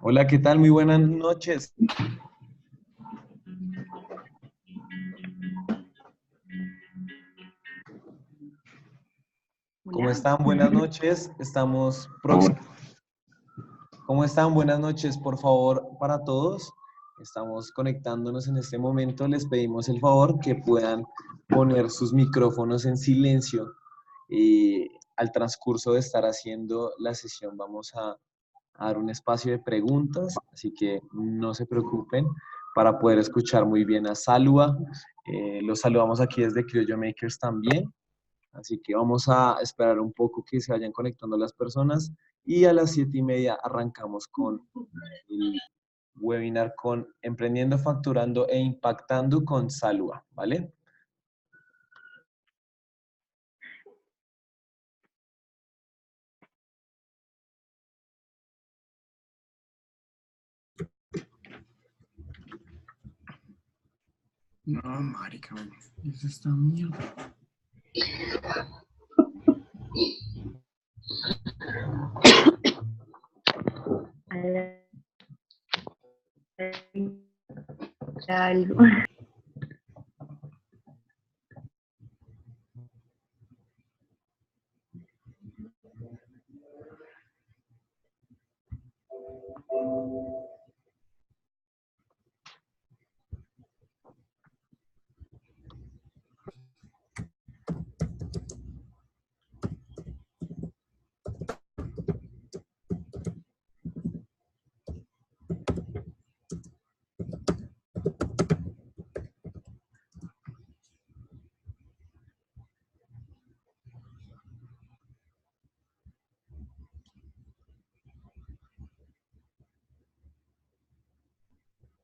Hola, ¿qué tal? Muy buenas noches. ¿Cómo Hola. están? Buenas noches. Estamos próximos. ¿Cómo están? Buenas noches. Por favor, para todos, estamos conectándonos en este momento. Les pedimos el favor que puedan poner sus micrófonos en silencio. Al transcurso de estar haciendo la sesión, vamos a dar un espacio de preguntas, así que no se preocupen para poder escuchar muy bien a Salua. Los saludamos aquí desde Criollo Makers también. Así que vamos a esperar un poco que se vayan conectando las personas y a las 7:30 arrancamos con el webinar con Emprendiendo, Facturando e Impactando con Salua, ¿vale? No, marica, eso está mierda. Algo.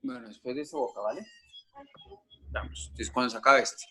Bueno, después de esa boca, ¿vale? Vamos, entonces cuando se acabe este.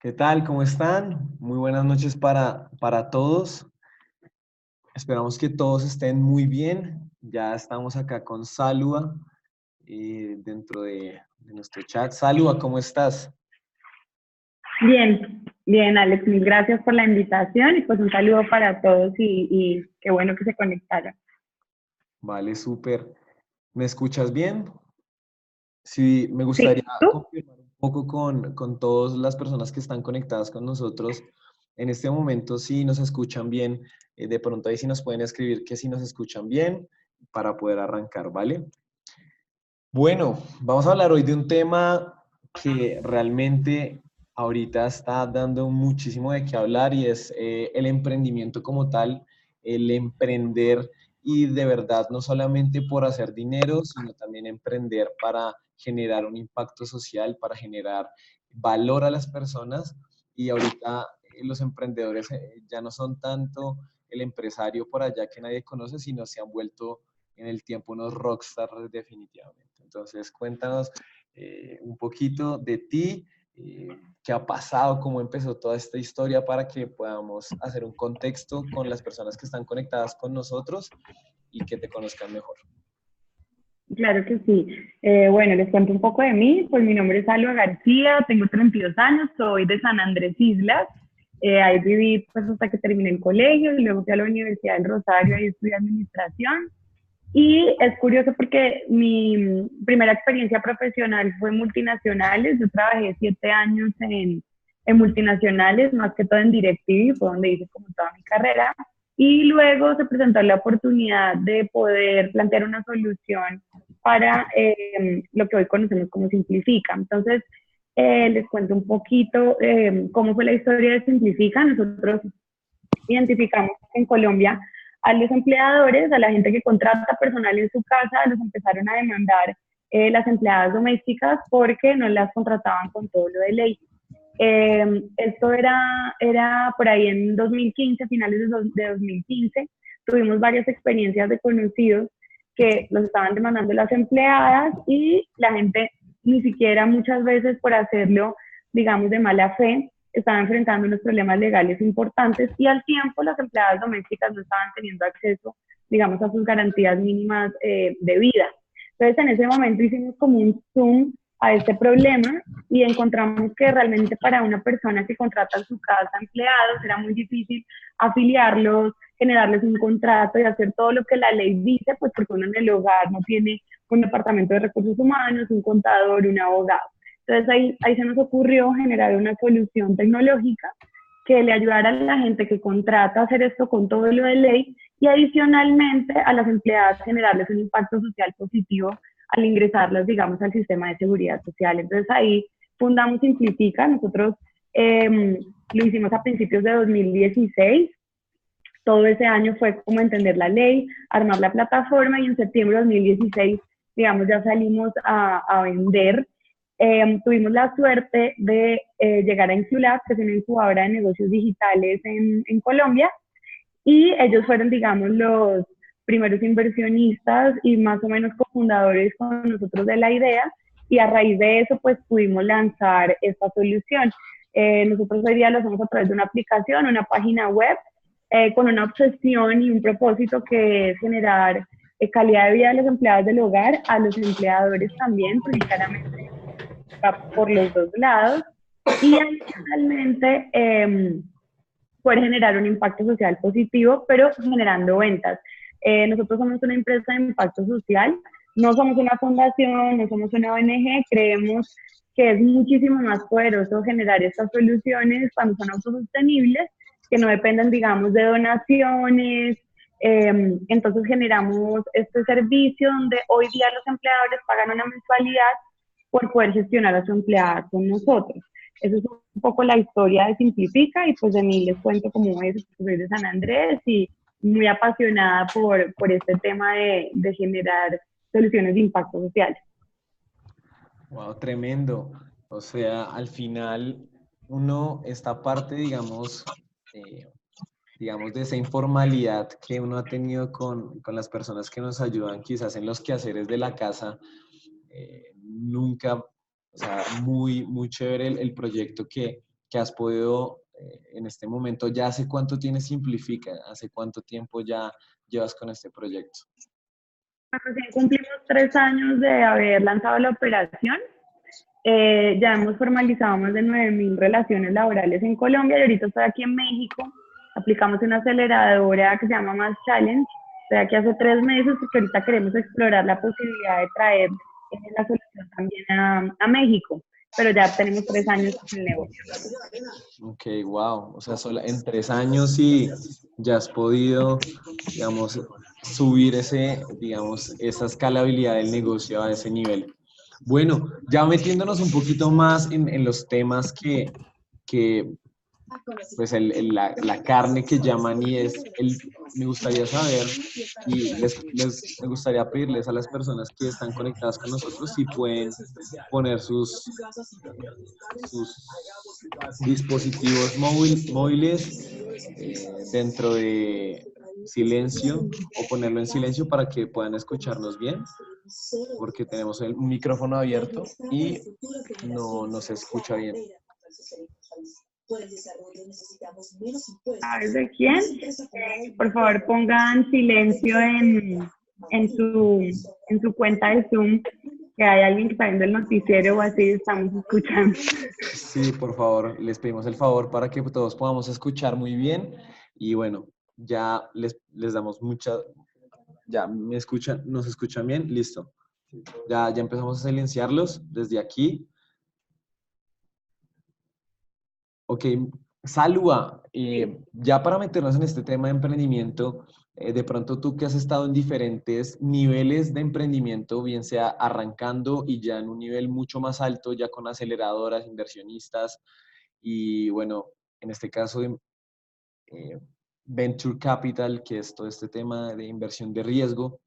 ¿Qué tal? ¿Cómo están? Muy buenas noches para todos. Esperamos que todos estén muy bien. Ya estamos acá con Salua dentro de nuestro chat. Salua, ¿cómo estás? Bien, bien, Alex, mil gracias por la invitación y pues un saludo para todos y qué bueno que se conectaron. Vale, súper. ¿Me escuchas bien? Sí, me gustaría Sí, ¿tú? confirmar un poco con todas las personas que están conectadas con nosotros en este momento, si nos escuchan bien, de pronto ahí sí nos pueden escribir que si nos escuchan bien para poder arrancar, ¿vale? Bueno, vamos a hablar hoy de un tema que realmente ahorita está dando muchísimo de qué hablar y es el emprendimiento como tal, el emprender y de verdad no solamente por hacer dinero, sino también emprender para generar un impacto social, para generar valor a las personas y ahorita los emprendedores ya no son tanto el empresario por allá que nadie conoce, sino se han vuelto en el tiempo unos rockstars definitivamente. Entonces cuéntanos un poquito de ti, qué ha pasado, cómo empezó toda esta historia para que podamos hacer un contexto con las personas que están conectadas con nosotros y que te conozcan mejor. Claro que sí. Bueno, les cuento un poco de mí. Pues mi nombre es Alba García, tengo 32 años, soy de San Andrés Islas. Ahí viví pues hasta que terminé el colegio y luego fui a la Universidad del Rosario y estudié administración. Y es curioso porque mi primera experiencia profesional fue en multinacionales. Yo trabajé 7 años en multinacionales, más que todo en DirecTV, fue donde hice como toda mi carrera. Y luego se presentó la oportunidad de poder plantear una solución para lo que hoy conocemos como Simplifica. Entonces, les cuento un poquito cómo fue la historia de Simplifica. Nosotros identificamos en Colombia a los empleadores, a la gente que contrata personal en su casa, los empezaron a demandar las empleadas domésticas porque no las contrataban con todo lo de ley. Esto era por ahí en 2015, finales de 2015, tuvimos varias experiencias de conocidos que los estaban demandando las empleadas y la gente ni siquiera muchas veces por hacerlo, digamos, de mala fe, estaban enfrentando unos problemas legales importantes y al tiempo las empleadas domésticas no estaban teniendo acceso, digamos, a sus garantías mínimas de vida. Entonces, en ese momento hicimos como un zoom a este problema y encontramos que realmente para una persona que contrata en su casa empleados era muy difícil afiliarlos, generarles un contrato y hacer todo lo que la ley dice, pues porque uno en el hogar no tiene un departamento de recursos humanos, un contador, un abogado. Entonces ahí se nos ocurrió generar una solución tecnológica que le ayudara a la gente que contrata a hacer esto con todo lo de ley y adicionalmente a las empleadas generarles un impacto social positivo al ingresarlas, digamos, al sistema de seguridad social. Entonces ahí fundamos Simplifica. Nosotros lo hicimos a principios de 2016. Todo ese año fue como entender la ley, armar la plataforma y en septiembre de 2016, digamos, ya salimos a vender. Tuvimos la suerte de llegar a Insulab, que es una incubadora de negocios digitales en Colombia, y ellos fueron, digamos, los primeros inversionistas y más o menos cofundadores con nosotros de la idea, y a raíz de eso, pues pudimos lanzar esta solución. Nosotros hoy día lo hacemos a través de una aplicación, una página web, con una obsesión y un propósito que es generar calidad de vida de los empleados del hogar, a los empleadores también, porque claramente por los dos lados, y adicionalmente poder generar un impacto social positivo, pero generando ventas. Nosotros somos una empresa de impacto social, no somos una fundación, no somos una ONG, creemos que es muchísimo más poderoso generar estas soluciones cuando son autosostenibles, que no dependen, digamos, de donaciones. Entonces generamos este servicio donde hoy día los empleadores pagan una mensualidad por poder gestionar a su empleada con nosotros. Eso es un poco la historia de Simplifica y pues de mí les cuento cómo es, soy de San Andrés y muy apasionada por este tema de generar soluciones de impacto social. Wow, tremendo. O sea, al final uno, esta parte, digamos, digamos, de esa informalidad que uno ha tenido con las personas que nos ayudan quizás en los quehaceres de la casa, nunca, o sea, muy, muy chévere el proyecto que has podido en este momento. ¿Ya hace cuánto tienes Simplifica? ¿Hace cuánto tiempo ya llevas con este proyecto? Recién cumplimos 3 años de haber lanzado la operación. Ya hemos formalizado más de 9.000 relaciones laborales en Colombia y ahorita estoy aquí en México. Aplicamos una aceleradora que se llama Más Challenge. Estoy aquí hace 3 meses porque ahorita queremos explorar la posibilidad de traer la solución también a México. Pero ya tenemos 3 años en el negocio. Ok, wow. O sea, en 3 años y ya has podido, digamos, subir digamos, esa escalabilidad del negocio a ese nivel. Bueno, ya metiéndonos un poquito más en los temas que pues la carne que llaman y es me gustaría saber y me gustaría pedirles a las personas que están conectadas con nosotros si pueden poner sus dispositivos móviles dentro de silencio o ponerlo en silencio para que puedan escucharnos bien, porque tenemos el micrófono abierto y no se escucha bien. A ver, ¿de quién? Por favor, pongan silencio en su cuenta de Zoom, que hay alguien que está viendo el noticiero o así, estamos escuchando. Sí, por favor, les pedimos el favor para que todos podamos escuchar muy bien y bueno, ya les damos ya me escuchan, nos escuchan bien, listo. Ya empezamos a silenciarlos desde aquí. Ok, Salua, ya para meternos en este tema de emprendimiento, de pronto tú que has estado en diferentes niveles de emprendimiento, bien sea arrancando y ya en un nivel mucho más alto, ya con aceleradoras, inversionistas y bueno, en este caso Venture Capital, que es todo este tema de inversión de riesgo.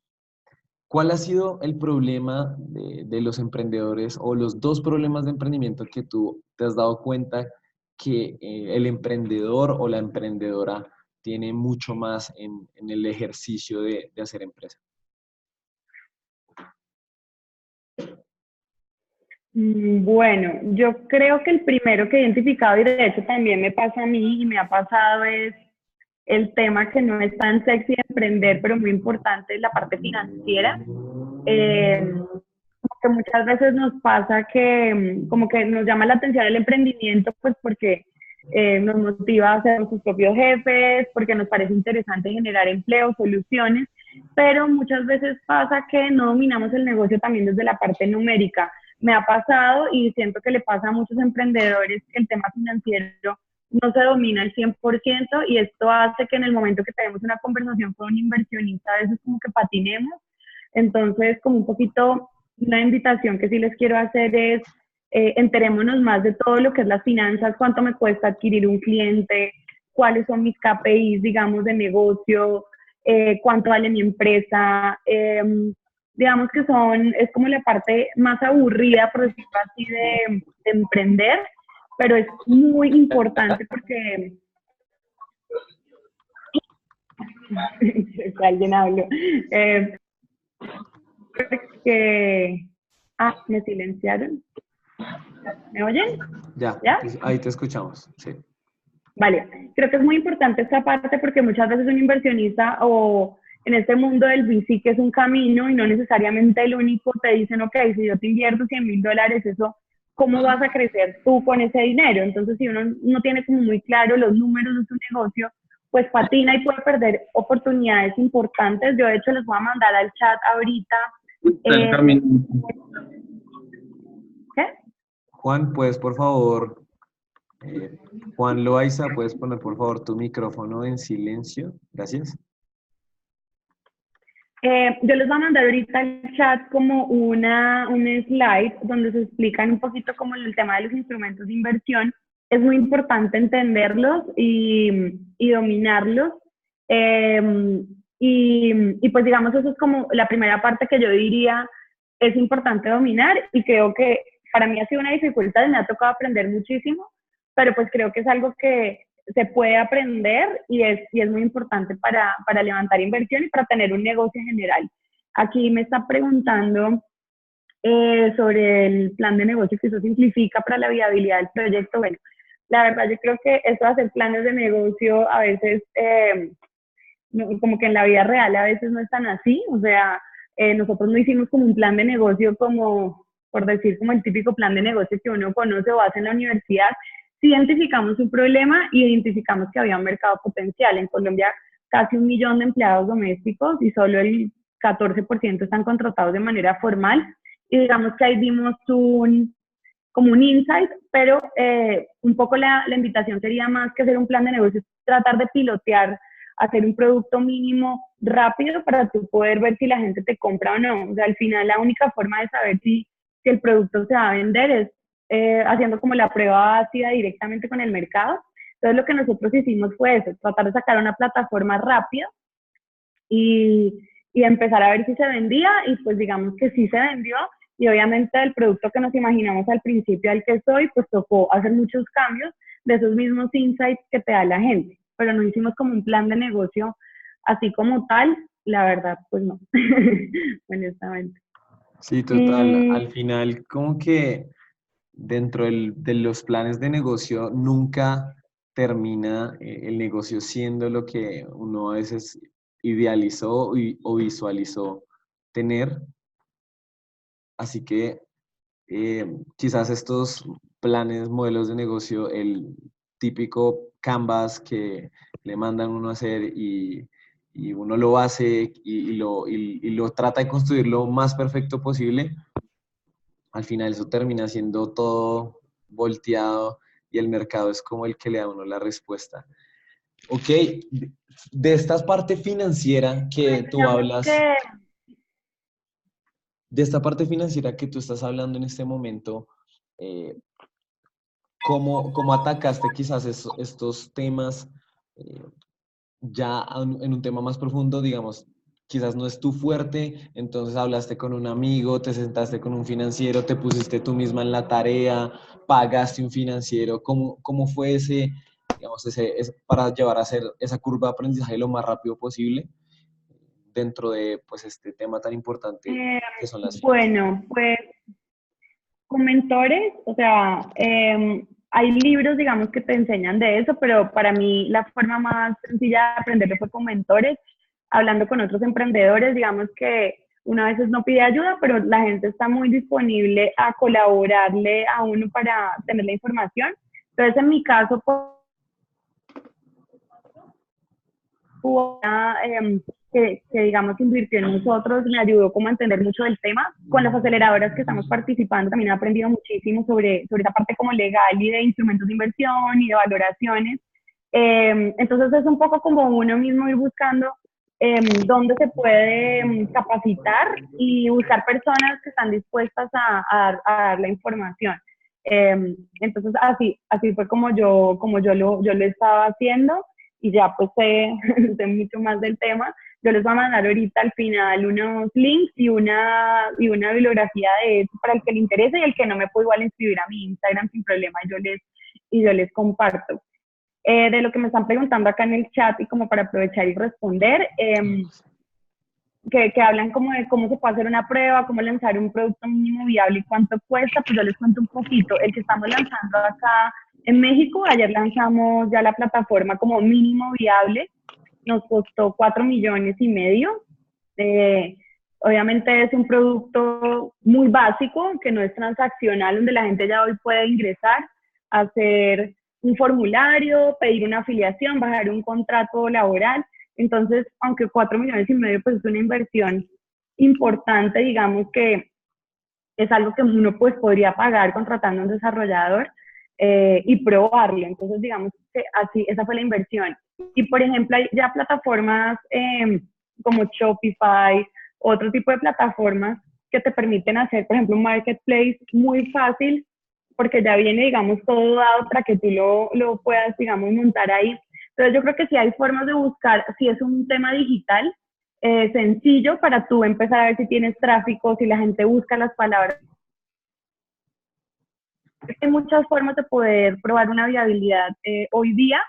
¿Cuál ha sido el problema de los emprendedores o los dos problemas de emprendimiento que tú te has dado cuenta que el emprendedor o la emprendedora tiene mucho más en el ejercicio de hacer empresa? Bueno, yo creo que el primero que he identificado, y de hecho también me pasa a mí y me ha pasado, es el tema que no es tan sexy de emprender, pero muy importante, es la parte financiera. Como que muchas veces nos pasa que como que nos llama la atención el emprendimiento, pues porque nos motiva a ser nuestros propios jefes, porque nos parece interesante generar empleo, soluciones, pero muchas veces pasa que no dominamos el negocio también desde la parte numérica. Me ha pasado y siento que le pasa a muchos emprendedores que el tema financiero no se domina al 100% y esto hace que en el momento que tenemos una conversación con un inversionista a veces como que patinemos. Entonces, como un poquito una invitación que sí les quiero hacer es enterémonos más de todo lo que es las finanzas, cuánto me cuesta adquirir un cliente, cuáles son mis KPIs, digamos, de negocio, cuánto vale mi empresa. Digamos que es como la parte más aburrida, por decirlo así, de emprender, pero es muy importante porque alguien habló. Porque me silenciaron. ¿Me oyen? Ya, ¿Ya? ahí te escuchamos, sí. Vale, creo que es muy importante esta parte porque muchas veces un inversionista o en este mundo del VC, que es un camino y no necesariamente el único, te dicen, ok, si yo te invierto $100,000, eso, ¿cómo vas a crecer tú con ese dinero? Entonces, si uno no tiene como muy claro los números de su negocio, pues patina y puede perder oportunidades importantes. Yo, de hecho, les voy a mandar al chat ahorita. ¿Qué? Juan, ¿puedes por favor, Juan Loaiza, puedes poner por favor tu micrófono en silencio? Gracias. Yo les voy a mandar ahorita al chat como un slide donde se explican un poquito como el tema de los instrumentos de inversión. Es muy importante entenderlos y dominarlos. Y pues digamos, eso es como la primera parte que yo diría es importante dominar y creo que para mí ha sido una dificultad y me ha tocado aprender muchísimo, pero pues creo que es algo que se puede aprender y es muy importante para levantar inversión y para tener un negocio en general. Aquí me está preguntando sobre el plan de negocio que eso simplifica para la viabilidad del proyecto. Bueno, la verdad yo creo que eso de hacer planes de negocio a veces, como que en la vida real a veces no es tan así. O sea, nosotros no hicimos como un plan de negocio como, por decir, como el típico plan de negocio que uno conoce o hace en la universidad. Sí identificamos un problema y identificamos que había un mercado potencial. En Colombia, casi 1 millón de empleados domésticos y solo el 14% están contratados de manera formal. Y digamos que ahí vimos como un insight, pero un poco la invitación sería más que hacer un plan de negocio, tratar de pilotear, hacer un producto mínimo rápido para tú poder ver si la gente te compra o no. O sea, al final la única forma de saber si el producto se va a vender es haciendo como la prueba ácida directamente con el mercado. Entonces lo que nosotros hicimos fue eso, tratar de sacar una plataforma rápida y empezar a ver si se vendía, y pues digamos que sí se vendió, y obviamente el producto que nos imaginamos al principio al que soy, pues tocó hacer muchos cambios de esos mismos insights que te da la gente, pero no hicimos como un plan de negocio así como tal, la verdad, pues no, honestamente. Sí, total. Mm, Al final, como que dentro de los planes de negocio nunca termina el negocio siendo lo que uno a veces idealizó o visualizó tener. Así que quizás estos planes, modelos de negocio, el típico canvas que le mandan uno a hacer y uno lo hace y lo trata de construir lo más perfecto posible, al final eso termina siendo todo volteado y el mercado es como el que le da a uno la respuesta. Ok, de esta parte financiera que tú digamos hablas, que de esta parte financiera que tú estás hablando en este momento, eh, ¿cómo atacaste quizás estos temas eh, ya en un tema más profundo, digamos, quizás no es tu fuerte, entonces hablaste con un amigo, te sentaste con un financiero, te pusiste tú misma en la tarea, pagaste un financiero, ¿cómo fue digamos, para llevar a hacer esa curva de aprendizaje lo más rápido posible dentro de pues, este tema tan importante eh, que son las finanzas? bueno, pues con mentores, o sea, hay libros, digamos, que te enseñan de eso, pero para mí la forma más sencilla de aprenderlo fue con mentores, hablando con otros emprendedores, digamos que una veces no pide ayuda, pero la gente está muy disponible a colaborarle a uno para tener la información. Entonces, en mi caso, pues, una, digamos invirtió en nosotros, me ayudó como a entender mucho del tema. Con las aceleradoras que estamos participando también he aprendido muchísimo sobre esa parte como legal y de instrumentos de inversión y de valoraciones. Entonces es un poco como uno mismo ir buscando dónde se puede capacitar y buscar personas que están dispuestas a dar la información. Entonces así fue como yo lo estaba haciendo, y ya pues sé mucho más del tema. Yo les voy a mandar ahorita al final unos links y una bibliografía de eso para el que le interese, y el que no me puede igual inscribir a mi Instagram sin problema, y yo les comparto. De lo que me están preguntando acá en el chat, y como para aprovechar y responder, que hablan como de cómo se puede hacer una prueba, cómo lanzar un producto mínimo viable y cuánto cuesta, pues yo les cuento un poquito. El que estamos lanzando acá en México, ayer lanzamos ya la plataforma como mínimo viable, nos costó 4,5 millones. Obviamente es un producto muy básico, que no es transaccional, donde la gente ya hoy puede ingresar, hacer un formulario, pedir una afiliación, bajar un contrato laboral. Entonces, aunque 4,5 millones pues es una inversión importante, digamos que es algo que uno pues podría pagar contratando a un desarrollador y probarlo. Entonces, digamos que así, esa fue la inversión. Y por ejemplo, hay ya plataformas como Shopify, otro tipo de plataformas que te permiten hacer, por ejemplo, un marketplace muy fácil, porque ya viene, digamos, todo dado para que tú lo puedas, digamos, montar ahí. Entonces, yo creo que sí hay formas de buscar, si es un tema digital, sencillo para tú empezar a ver si tienes tráfico, si la gente busca las palabras. Hay muchas formas de poder probar una viabilidad hoy día,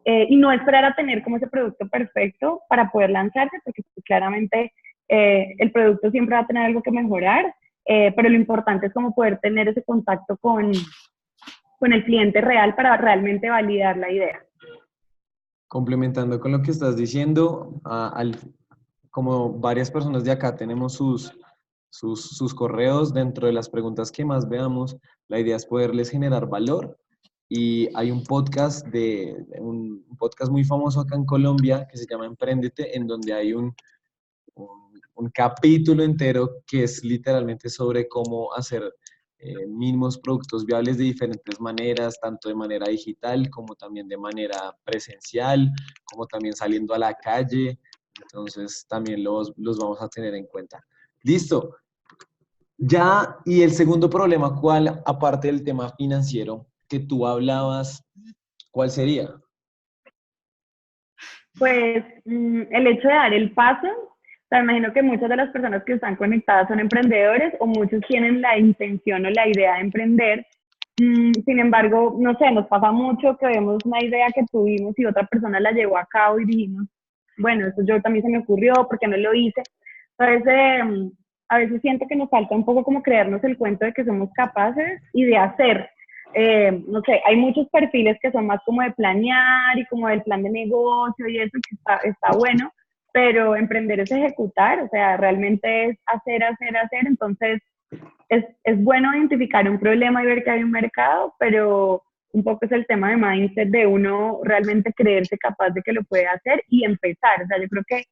y no esperar a tener como ese producto perfecto para poder lanzarse, porque pues, claramente el producto siempre va a tener algo que mejorar, pero lo importante es como poder tener ese contacto con el cliente real para realmente validar la idea. Complementando con lo que estás diciendo, como varias personas de acá tenemos sus correos dentro de las preguntas que más veamos, la idea es poderles generar valor. Y hay un podcast un podcast muy famoso acá en Colombia que se llama Emprendete, en donde hay un capítulo entero que es literalmente sobre cómo hacer mínimos productos viables de diferentes maneras, tanto de manera digital como también de manera presencial, como también saliendo a la calle. Entonces también los vamos a tener en cuenta. Listo. Ya, y el segundo problema, ¿cuál, aparte del tema financiero que tú hablabas, cuál sería? Pues el hecho de dar el paso, o sea, imagino que muchas de las personas que están conectadas son emprendedores o muchos tienen la intención o la idea de emprender. Sin embargo, no sé, nos pasa mucho que vemos una idea que tuvimos y otra persona la llevó a cabo y dijimos, bueno, eso yo también se me ocurrió, ¿por qué no lo hice? Entonces, a veces siento que nos falta un poco como creernos el cuento de que somos capaces y de hacer. No sé, hay muchos perfiles que son más como de planear y como del plan de negocio y eso que está bueno, pero emprender es ejecutar, o sea, realmente es hacer, hacer, hacer. Entonces, es bueno identificar un problema y ver que hay un mercado, pero un poco es el tema de mindset de uno realmente creerse capaz de que lo puede hacer y empezar. O sea, yo creo que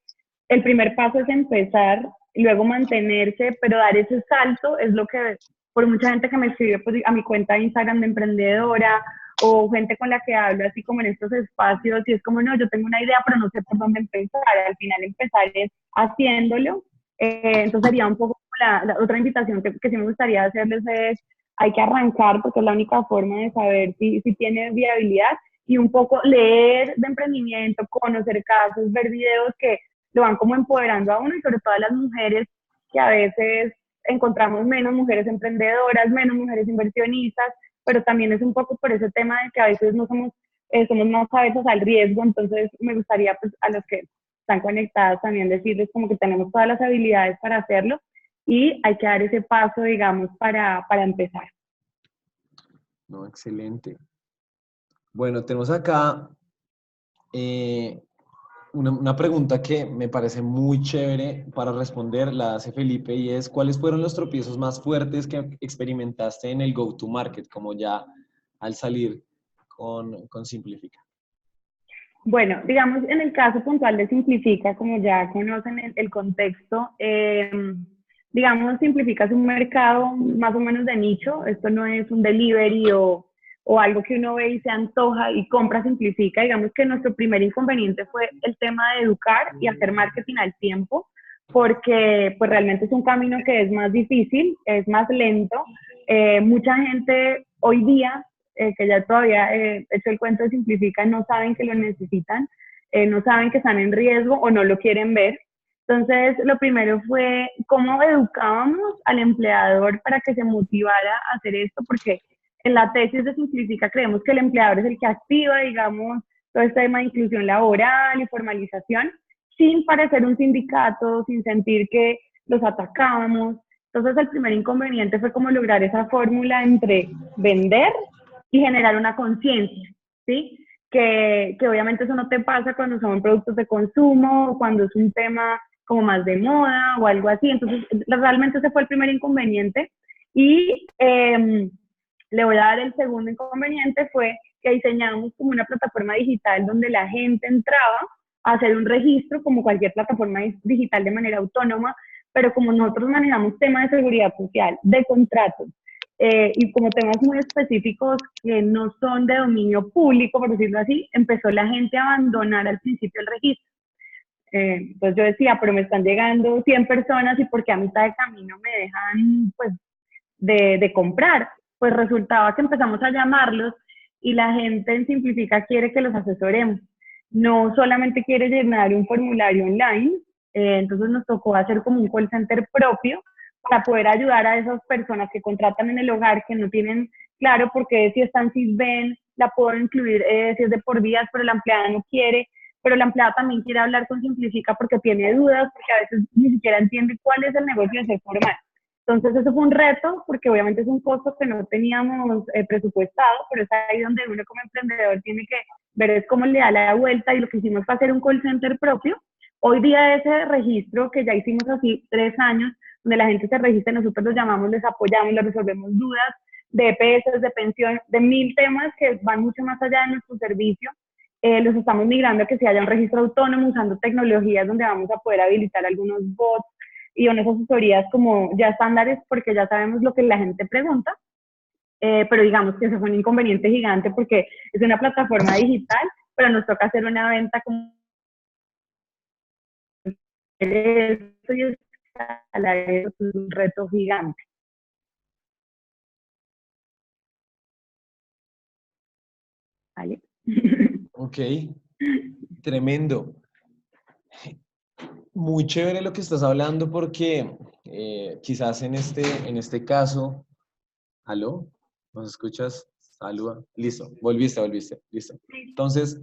el primer paso es empezar, luego mantenerse, pero dar ese salto es lo que, por mucha gente que me escribe pues, a mi cuenta de Instagram de emprendedora o gente con la que hablo así como en estos espacios y es como, no, yo tengo una idea, pero no sé por dónde empezar. Al final empezar es haciéndolo. Entonces sería un poco la otra invitación que sí me gustaría hacerles es, hay que arrancar porque es la única forma de saber si tiene viabilidad y un poco leer de emprendimiento, conocer casos, ver videos que lo van como empoderando a uno y sobre todo a las mujeres que a veces encontramos menos mujeres emprendedoras, menos mujeres inversionistas, pero también es un poco por ese tema de que a veces no somos más cabezas al riesgo, entonces me gustaría pues a los que están conectadas también decirles como que tenemos todas las habilidades para hacerlo y hay que dar ese paso, digamos, para empezar. No, excelente. Bueno, tenemos acá eh, una pregunta que me parece muy chévere para responder, la hace Felipe, y es, ¿cuáles fueron los tropiezos más fuertes que experimentaste en el go-to-market, como ya al salir con Simplifica? Bueno, digamos, en el caso puntual de Simplifica, como ya conocen el contexto, digamos, Simplifica es un mercado más o menos de nicho. Esto no es un delivery o algo que uno ve y se antoja y compra Simplifica. Digamos que nuestro primer inconveniente fue el tema de educar y hacer marketing al tiempo, porque pues realmente es un camino que es más difícil, es más lento. Mucha gente hoy día que ya todavía hecho el cuento de Simplifica, no saben que lo necesitan, no saben que están en riesgo o no lo quieren ver. Entonces, lo primero fue cómo educábamos al empleador para que se motivara a hacer esto, porque en la tesis de Simplifica creemos que el empleador es el que activa, digamos, todo este tema de inclusión laboral y formalización, sin parecer un sindicato, sin sentir que los atacábamos. Entonces, el primer inconveniente fue como lograr esa fórmula entre vender y generar una conciencia, ¿sí? Que obviamente eso no te pasa cuando son productos de consumo, o cuando es un tema como más de moda o algo así. Entonces, realmente ese fue el primer inconveniente. Y le voy a dar el segundo inconveniente, fue que diseñamos como una plataforma digital donde la gente entraba a hacer un registro como cualquier plataforma digital de manera autónoma, pero como nosotros manejamos temas de seguridad social, de contratos, y como temas muy específicos que no son de dominio público, por decirlo así, empezó la gente a abandonar al principio el registro. Entonces yo decía, pero me están llegando 100 personas y porque a mitad de camino me dejan pues de comprar. Pues resultaba que empezamos a llamarlos y la gente en Simplifica quiere que los asesoremos. No solamente quiere llenar un formulario online, entonces nos tocó hacer como un call center propio para poder ayudar a esas personas que contratan en el hogar, que no tienen claro por qué si están ven la puedo incluir si es de por días, pero la empleada no quiere, pero la empleada también quiere hablar con Simplifica porque tiene dudas, porque a veces ni siquiera entiende cuál es el negocio de ser formal. Entonces eso fue un reto porque obviamente es un costo que no teníamos presupuestado, pero es ahí donde uno como emprendedor tiene que ver es cómo le da la vuelta y lo que hicimos fue hacer un call center propio. Hoy día ese registro que ya hicimos así 3 años, donde la gente se registra, nosotros los llamamos, les apoyamos, les resolvemos dudas de EPS, de pensión, de 1000 temas que van mucho más allá de nuestro servicio. Los estamos migrando a que se haya un registro autónomo usando tecnologías donde vamos a poder habilitar algunos bots y unas asesorías como ya estándares porque ya sabemos lo que la gente pregunta, pero digamos que eso fue un inconveniente gigante porque es una plataforma digital, pero nos toca hacer una venta como esto y escalar es un reto gigante. ¿vale? Ok, tremendo. Muy chévere lo que estás hablando porque quizás en este caso, ¿aló? ¿Nos escuchas? Saluda. Listo, volviste, listo. Entonces,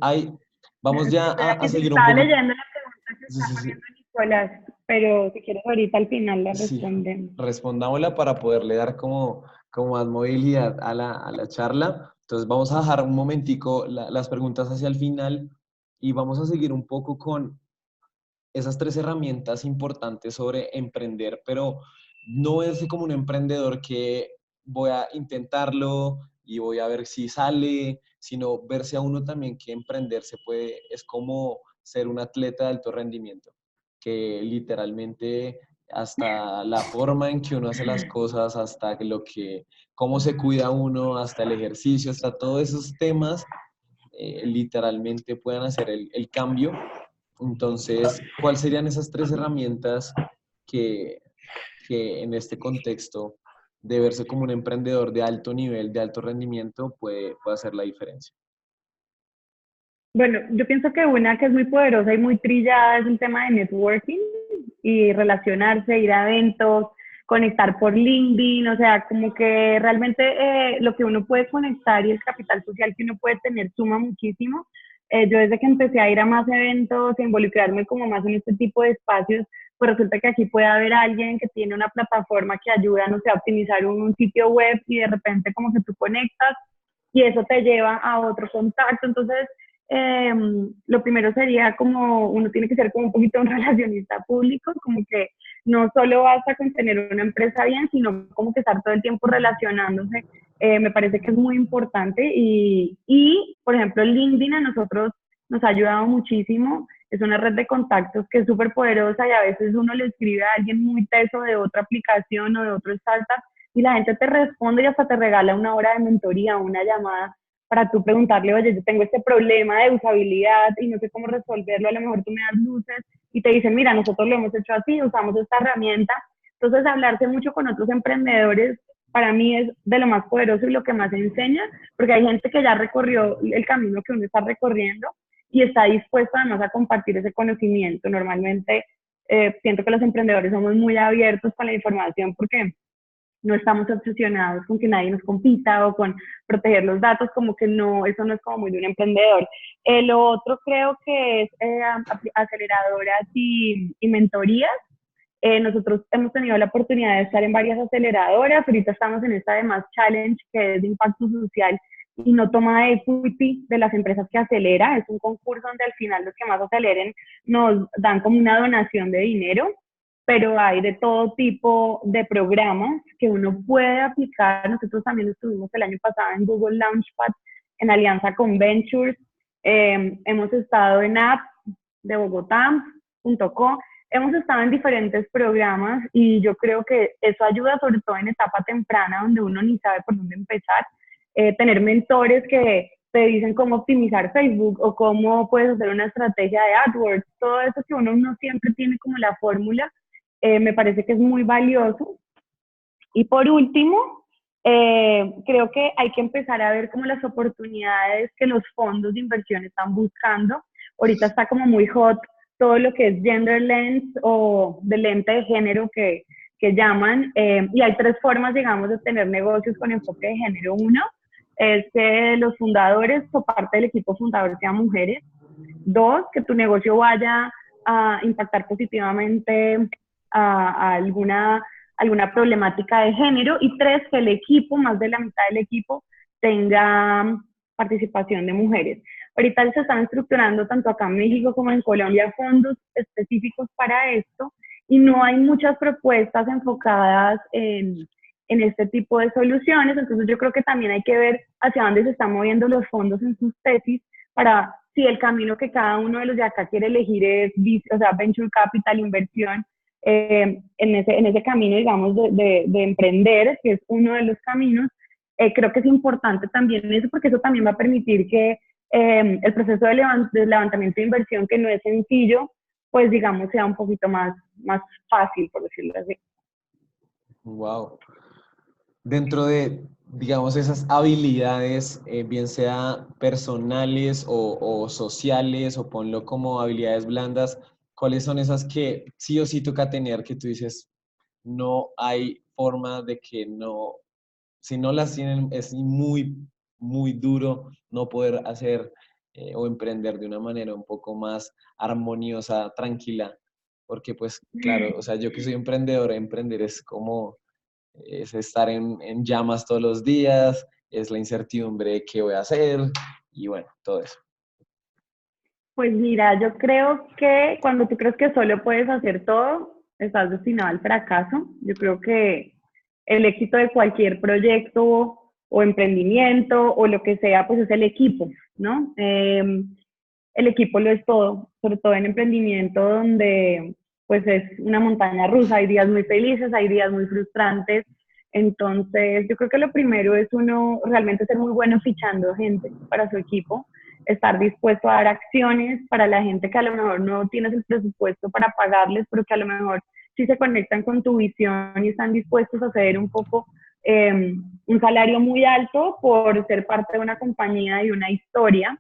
vamos ya Estoy a aquí, te seguir un estaba poco. leyendo la pregunta que Sí, está sí, sí. poniendo Nicolás, pero si quieres ahorita al final la Sí, respondemos. respondámosla para poderle dar como más movilidad a la charla. Entonces vamos a dejar un momentico las preguntas hacia el final y vamos a seguir un poco con esas tres herramientas importantes sobre emprender, pero no verse como un emprendedor que voy a intentarlo y voy a ver si sale, sino verse a uno también que emprender se puede, es como ser un atleta de alto rendimiento, que literalmente hasta la forma en que uno hace las cosas, hasta cómo se cuida uno, hasta el ejercicio, hasta todos esos temas, literalmente puedan hacer el cambio. Entonces, ¿cuáles serían esas tres herramientas que, que en este contexto de verse como un emprendedor de alto nivel, de alto rendimiento, puede hacer la diferencia? Bueno, yo pienso que una que es muy poderosa y muy trillada es el tema de networking y relacionarse, ir a eventos, conectar por LinkedIn, o sea, como que realmente lo que uno puede conectar y el capital social que uno puede tener suma muchísimo. Yo desde que empecé a ir a más eventos, a involucrarme como más en este tipo de espacios, pues resulta que aquí puede haber alguien que tiene una plataforma que ayuda, no sé, a optimizar un sitio web y de repente como que tú conectas y eso te lleva a otro contacto. Entonces, eh, lo primero sería como uno tiene que ser como un poquito un relacionista público, como que no solo basta con tener una empresa bien, sino como que estar todo el tiempo relacionándose. Me parece que es muy importante por ejemplo, LinkedIn a nosotros nos ha ayudado muchísimo. Es una red de contactos que es súper poderosa y a veces uno le escribe a alguien muy teso de otra aplicación o de otro startup y la gente te responde y hasta te regala una hora de mentoría, una llamada para tú preguntarle, oye, yo tengo este problema de usabilidad y no sé cómo resolverlo, a lo mejor tú me das luces y te dicen, mira, nosotros lo hemos hecho así, usamos esta herramienta. Entonces, hablarse mucho con otros emprendedores para mí es de lo más poderoso y lo que más enseña, porque hay gente que ya recorrió el camino que uno está recorriendo y está dispuesta además a compartir ese conocimiento. Normalmente siento que los emprendedores somos muy abiertos con la información porque no estamos obsesionados con que nadie nos compita o con proteger los datos, como que no, eso no es como muy de un emprendedor. Lo otro creo que es aceleradoras y mentorías. Nosotros hemos tenido la oportunidad de estar en varias aceleradoras, ahorita estamos en esta de Más Challenge, que es de impacto social y no toma equity de las empresas que acelera, es un concurso donde al final los que más aceleren nos dan como una donación de dinero, pero hay de todo tipo de programas que uno puede aplicar. Nosotros también estuvimos el año pasado en Google Launchpad en alianza con Ventures, hemos estado en App de Bogotá.co, hemos estado en diferentes programas y yo creo que eso ayuda sobre todo en etapa temprana donde uno ni sabe por dónde empezar. Tener mentores que te dicen cómo optimizar Facebook o cómo puedes hacer una estrategia de AdWords, todo eso que uno no siempre tiene como la fórmula, me parece que es muy valioso. Y por último, creo que hay que empezar a ver como las oportunidades que los fondos de inversión están buscando. Ahorita está como muy hot todo lo que es gender lens o de lente de género que llaman, y hay tres formas, digamos, de tener negocios con enfoque de género. Uno es que los fundadores o parte del equipo fundador sean mujeres. Dos, que tu negocio vaya a impactar positivamente a alguna problemática de género. Y tres, que el equipo, más de la mitad del equipo, tenga participación de mujeres. Ahorita se están estructurando tanto acá en México como en Colombia fondos específicos para esto y no hay muchas propuestas enfocadas en este tipo de soluciones. Entonces yo creo que también hay que ver hacia dónde se están moviendo los fondos en sus tesis para si el camino que cada uno de los de acá quiere elegir es, o sea, venture capital, inversión, en ese camino, digamos, de emprender, que es uno de los caminos. Creo que es importante también eso, porque eso también va a permitir que el proceso de levantamiento de inversión, que no es sencillo, pues digamos sea un poquito más fácil, por decirlo así. Wow. dentro de, digamos, esas habilidades, bien sea personales o sociales, o ponlo como habilidades blandas, ¿cuáles son esas que sí o sí toca tener, que tú dices, no hay forma de que no, si no las tienen, es muy, muy duro no poder hacer o emprender de una manera un poco más armoniosa, tranquila? Porque pues claro, o sea, yo que soy emprendedor, emprender es como, es estar en llamas todos los días, es la incertidumbre de qué voy a hacer y bueno, todo eso. Pues mira, yo creo que cuando tú crees que solo puedes hacer todo, estás destinado al fracaso. Yo creo que el éxito de cualquier proyecto o emprendimiento o lo que sea, pues es el equipo, ¿no? El equipo lo es todo, sobre todo en emprendimiento donde pues es una montaña rusa, hay días muy felices, hay días muy frustrantes. Entonces, yo creo que lo primero es uno realmente ser muy bueno fichando gente para su equipo, estar dispuesto a dar acciones para la gente que a lo mejor no tienes el presupuesto para pagarles, pero que a lo mejor sí se conectan con tu visión y están dispuestos a hacer un poco un salario muy alto por ser parte de una compañía y una historia.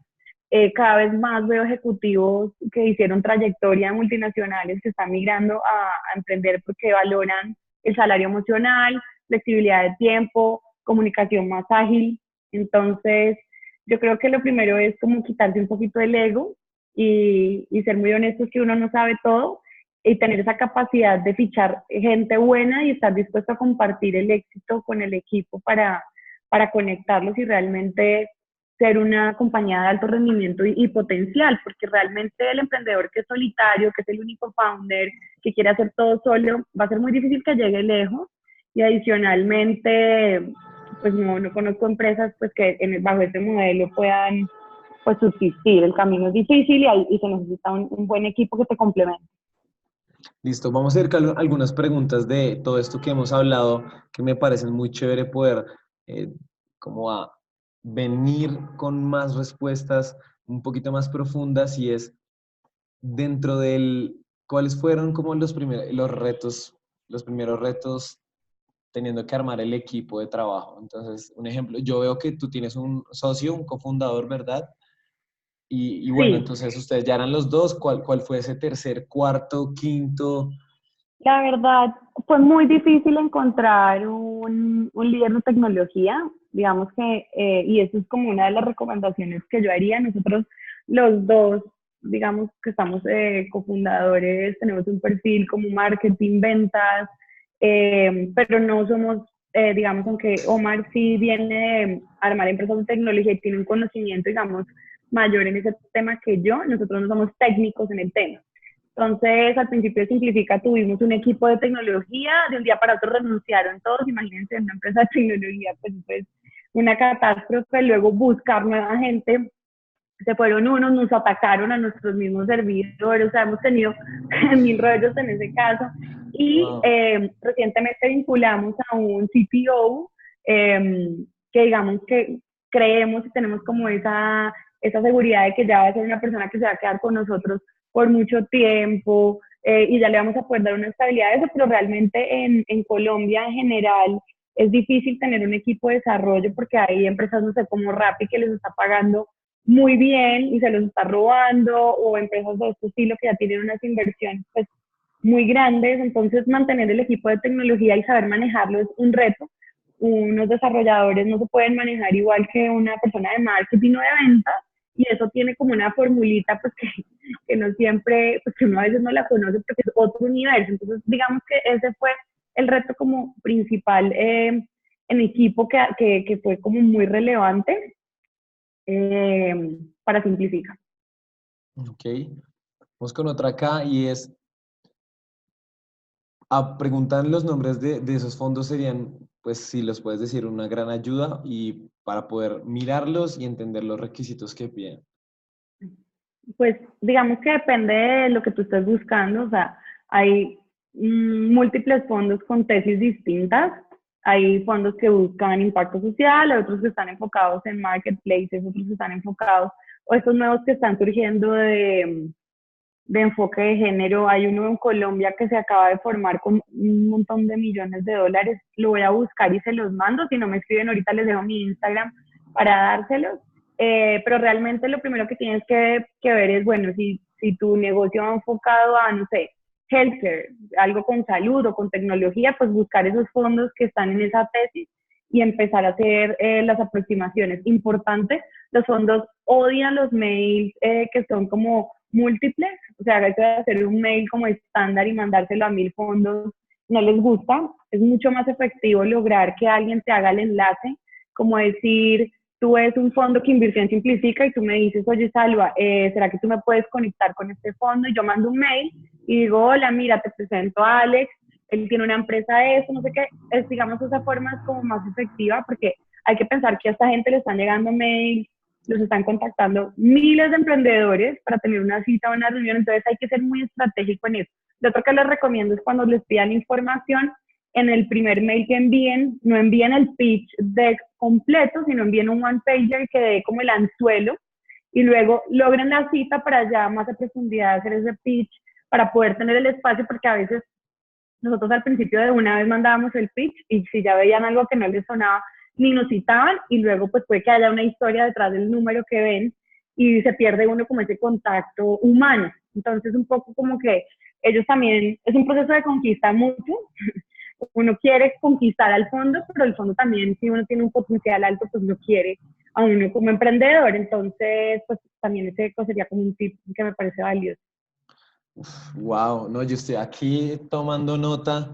Cada vez más veo ejecutivos que hicieron trayectoria multinacionales que están migrando a emprender porque valoran el salario emocional, flexibilidad de tiempo, comunicación más ágil. Entonces, yo creo que lo primero es como quitarse un poquito el ego y ser muy honestos que uno no sabe todo y tener esa capacidad de fichar gente buena y estar dispuesto a compartir el éxito con el equipo para conectarlos y realmente ser una compañía de alto rendimiento y potencial, porque realmente el emprendedor que es solitario, que es el único founder, que quiere hacer todo solo, va a ser muy difícil que llegue lejos. Y adicionalmente, pues no conozco empresas pues que bajo este modelo puedan pues subsistir. El camino es difícil y se necesita un buen equipo que te complemente. Listo, vamos a ir con algunas preguntas de todo esto que hemos hablado, que me parecen muy chévere poder eh, como a venir con más respuestas un poquito más profundas, y es dentro del, ¿cuáles fueron como los retos, los primeros retos teniendo que armar el equipo de trabajo? Entonces, un ejemplo, yo veo que tú tienes un socio, un cofundador, ¿verdad? Y bueno, Sí, entonces ustedes ya eran los dos. ¿Cuál fue ese tercer, cuarto, quinto? la verdad, fue muy difícil encontrar un líder de tecnología, digamos que, y eso es como una de las recomendaciones que yo haría. Nosotros los dos, digamos que estamos cofundadores, tenemos un perfil como marketing, ventas, pero no somos, digamos, aunque Omar sí viene de armar empresas de tecnología y tiene un conocimiento, digamos, mayor en ese tema que yo, nosotros no somos técnicos en el tema. Entonces, al principio de Simplifica tuvimos un equipo de tecnología, de un día para otro renunciaron todos, imagínense, en una empresa de tecnología, pues una catástrofe, luego buscar nueva gente, se fueron unos, nos atacaron a nuestros mismos servidores, o sea, hemos tenido mil rollos en ese caso, y Wow. recientemente vinculamos a un CTO, que digamos que creemos y tenemos como esa seguridad de que ya va a ser una persona que se va a quedar con nosotros por mucho tiempo, y ya le vamos a poder dar una estabilidad a eso, pero realmente en Colombia en general es difícil tener un equipo de desarrollo porque hay empresas, no sé, como Rappi que les está pagando muy bien y se los está robando, o empresas de este estilo que ya tienen unas inversiones pues muy grandes. Entonces mantener el equipo de tecnología y saber manejarlo es un reto. Unos desarrolladores no se pueden manejar igual que una persona de marketing o de ventas, y eso tiene como una formulita pues que no siempre, pues que uno a veces no la conoce porque es otro universo. Entonces digamos que ese fue el reto como principal en equipo que fue como muy relevante para simplificar. Ok. Vamos con otra acá y es, preguntar los nombres de esos fondos serían, pues si los puedes decir, una gran ayuda y para poder mirarlos y entender los requisitos que piden. Pues digamos que depende de lo que tú estés buscando, o sea, hay múltiples fondos con tesis distintas, hay fondos que buscan impacto social, hay otros que están enfocados en marketplaces, otros que están enfocados, o estos nuevos que están surgiendo de enfoque de género. Hay uno en Colombia que se acaba de formar con un montón de millones de dólares. Lo voy a buscar y se los mando. Si no me escriben ahorita, les dejo mi Instagram para dárselos. Pero realmente lo primero que tienes que ver es, bueno, si tu negocio va enfocado a, no sé, healthcare, algo con salud o con tecnología, pues buscar esos fondos que están en esa tesis y empezar a hacer las aproximaciones. Importante, los fondos odian los mails que son como múltiples, o sea, hay que hacer un mail como estándar y mandárselo a 1000 fondos, no les gusta. Es mucho más efectivo lograr que alguien te haga el enlace, como decir, tú ves un fondo que invirtió en Simplifica y tú me dices, oye, Salva, ¿será que tú me puedes conectar con este fondo? Y yo mando un mail y digo, hola, mira, te presento a Alex, él tiene una empresa de eso, no sé qué. Es, digamos, esa forma es como más efectiva, porque hay que pensar que a esta gente le están llegando mails, los están contactando miles de emprendedores para tener una cita o una reunión, entonces hay que ser muy estratégico en eso. Lo otro que les recomiendo es cuando les pidan información, en el primer mail que envíen, no envíen el pitch deck completo, sino envíen un one pager que dé como el anzuelo, y luego logren la cita para ya más a profundidad hacer ese pitch, para poder tener el espacio, porque a veces nosotros al principio de una vez mandábamos el pitch y si ya veían algo que no les sonaba, ni nos citaban, y luego pues puede que haya una historia detrás del número que ven y se pierde uno como ese contacto humano. Entonces un poco como que ellos también, es un proceso de conquista mutuo. Uno quiere conquistar al fondo, pero el fondo también, si uno tiene un potencial alto, pues lo quiere a uno como emprendedor. Entonces, pues también ese sería como un tip que me parece valioso. Wow, no, yo estoy aquí tomando nota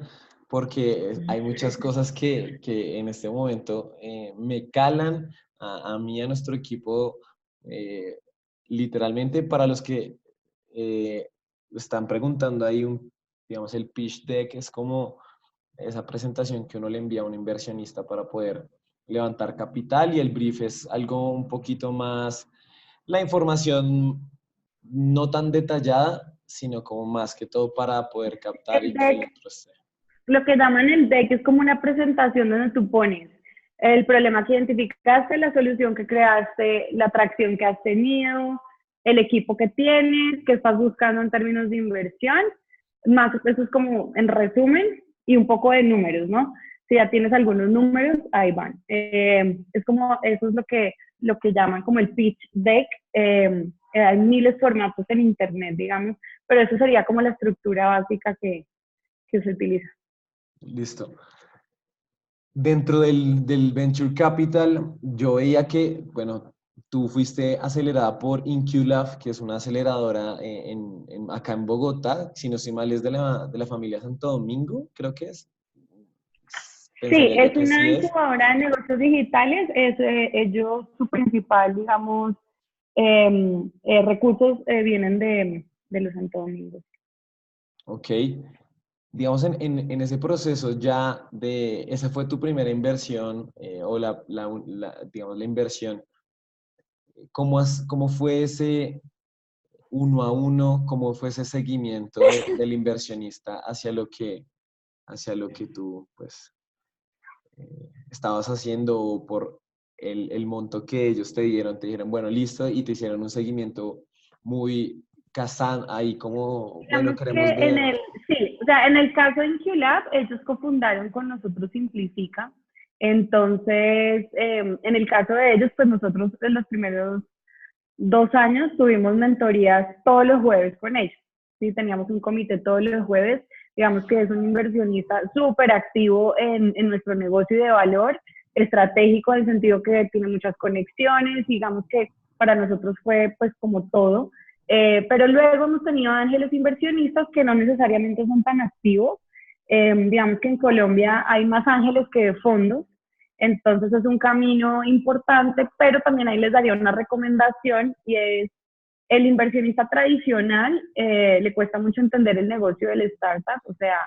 porque hay muchas cosas que en este momento me calan a mí, a nuestro equipo, eh, literalmente para los que están preguntando ahí, digamos, el pitch deck es como esa presentación que uno le envía a un inversionista para poder levantar capital, y el brief es algo un poquito más, la información no tan detallada, sino como más que todo para poder captar El y que el deck, otro esté. lo que llaman el deck es como una presentación donde tú pones el problema que identificaste, la solución que creaste, la atracción que has tenido, el equipo que tienes, que estás buscando en términos de inversión, más eso es como en resumen, y un poco de números, ¿no? Si ya tienes algunos números, ahí van. Es como, eso es lo que llaman como el pitch deck. Hay miles de formatos en internet, digamos, pero eso sería como la estructura básica que se utiliza. Listo. Dentro del Venture Capital, yo veía que, bueno, tú fuiste acelerada por InQLab, que es una aceleradora acá en Bogotá, si no estoy mal, es de la familia Santo Domingo, creo que es. Sí, Pensaría yo es que una sí es. incubadora de negocios digitales. Ellos, su principal, digamos, recursos vienen de los Santo Domingo. Ok. Digamos, en ese proceso ya esa fue tu primera inversión, o digamos, la inversión. ¿Cómo fue ese uno a uno? ¿Cómo fue ese seguimiento del inversionista hacia lo que tú, pues, estabas haciendo, o por el monto que ellos te dieron? Te dijeron, bueno, listo, y te hicieron un seguimiento muy Kazan ahí, como, bueno, Digamos que queremos ver. sí, o sea, en el caso de InQLab, ellos cofundaron con nosotros Simplifica. Entonces, en el caso de ellos, pues nosotros en los primeros 2 años tuvimos mentorías todos los jueves con ellos. Sí, teníamos un comité todos los jueves. Digamos que es un inversionista súper activo en nuestro negocio y de valor, estratégico en el sentido que tiene muchas conexiones. Digamos que para nosotros fue pues como todo. Pero luego hemos tenido ángeles inversionistas que no necesariamente son tan activos. Digamos que en Colombia hay más ángeles que fondos. Entonces es un camino importante, pero también ahí les daría una recomendación, y es el inversionista tradicional, le cuesta mucho entender el negocio del startup. O sea,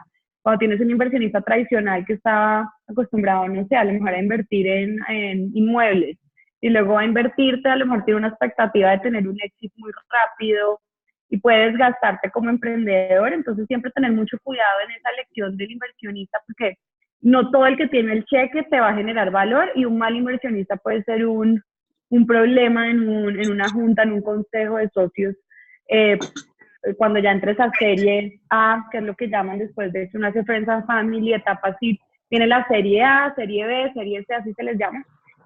cuando tienes un inversionista tradicional que está acostumbrado, no sé, a lo mejor a invertir en inmuebles, y luego a invertirte, a lo mejor tiene una expectativa de tener un éxito muy rápido y puedes gastarte como emprendedor. Entonces siempre tener mucho cuidado en esa elección del inversionista, porque no todo el que tiene el cheque te va a generar valor, y un mal inversionista puede ser un problema en una junta, en un consejo de socios. cuando ya entres a serie A, que es lo que llaman después de eso, una Friends and Family, etapa así, tiene la serie A, serie B, serie C, así se les llama,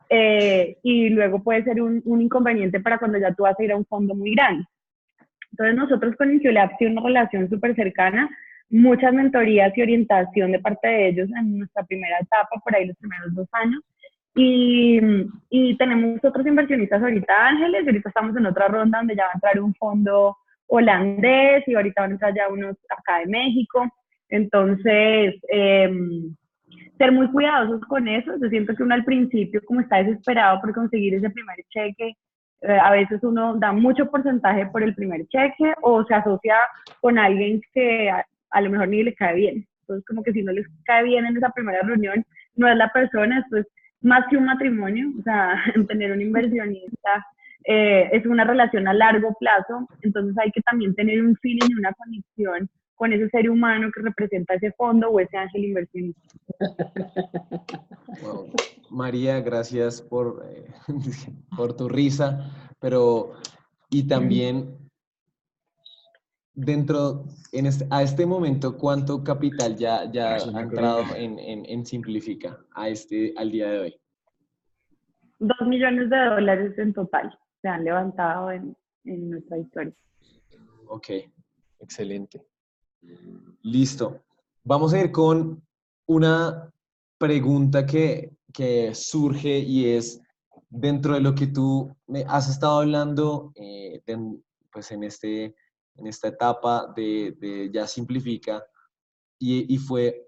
y luego puede ser un inconveniente para cuando ya tú vas a ir a un fondo muy grande. Entonces nosotros con Insulab sí una relación súper cercana, muchas mentorías y orientación de parte de ellos en nuestra primera etapa, por ahí los primeros 2 años, y tenemos otros inversionistas ahorita, Ángeles, y ahorita estamos en otra ronda donde ya va a entrar un fondo holandés y ahorita van a entrar ya unos acá de México. Entonces, ser muy cuidadosos con eso. Yo siento que uno al principio, como está desesperado por conseguir ese primer cheque, a veces uno da mucho porcentaje por el primer cheque o se asocia con alguien que a lo mejor ni le cae bien. Entonces, como que si no les cae bien en esa primera reunión, no es la persona, esto es más que un matrimonio, o sea, tener un inversionista es una relación a largo plazo, entonces hay que también tener un feeling y una conexión con ese ser humano que representa ese fondo o ese ángel inversionista. Wow. María, gracias por tu risa, pero y también a este momento, ¿cuánto capital ya ha entrado en Simplifica al día de hoy? 2 millones de dólares en total se han levantado en nuestra historia. Ok, excelente. Listo. Vamos a ir con una pregunta que surge y es, dentro de lo que tú me has estado hablando, pues en esta etapa de Ya Simplifica, y fue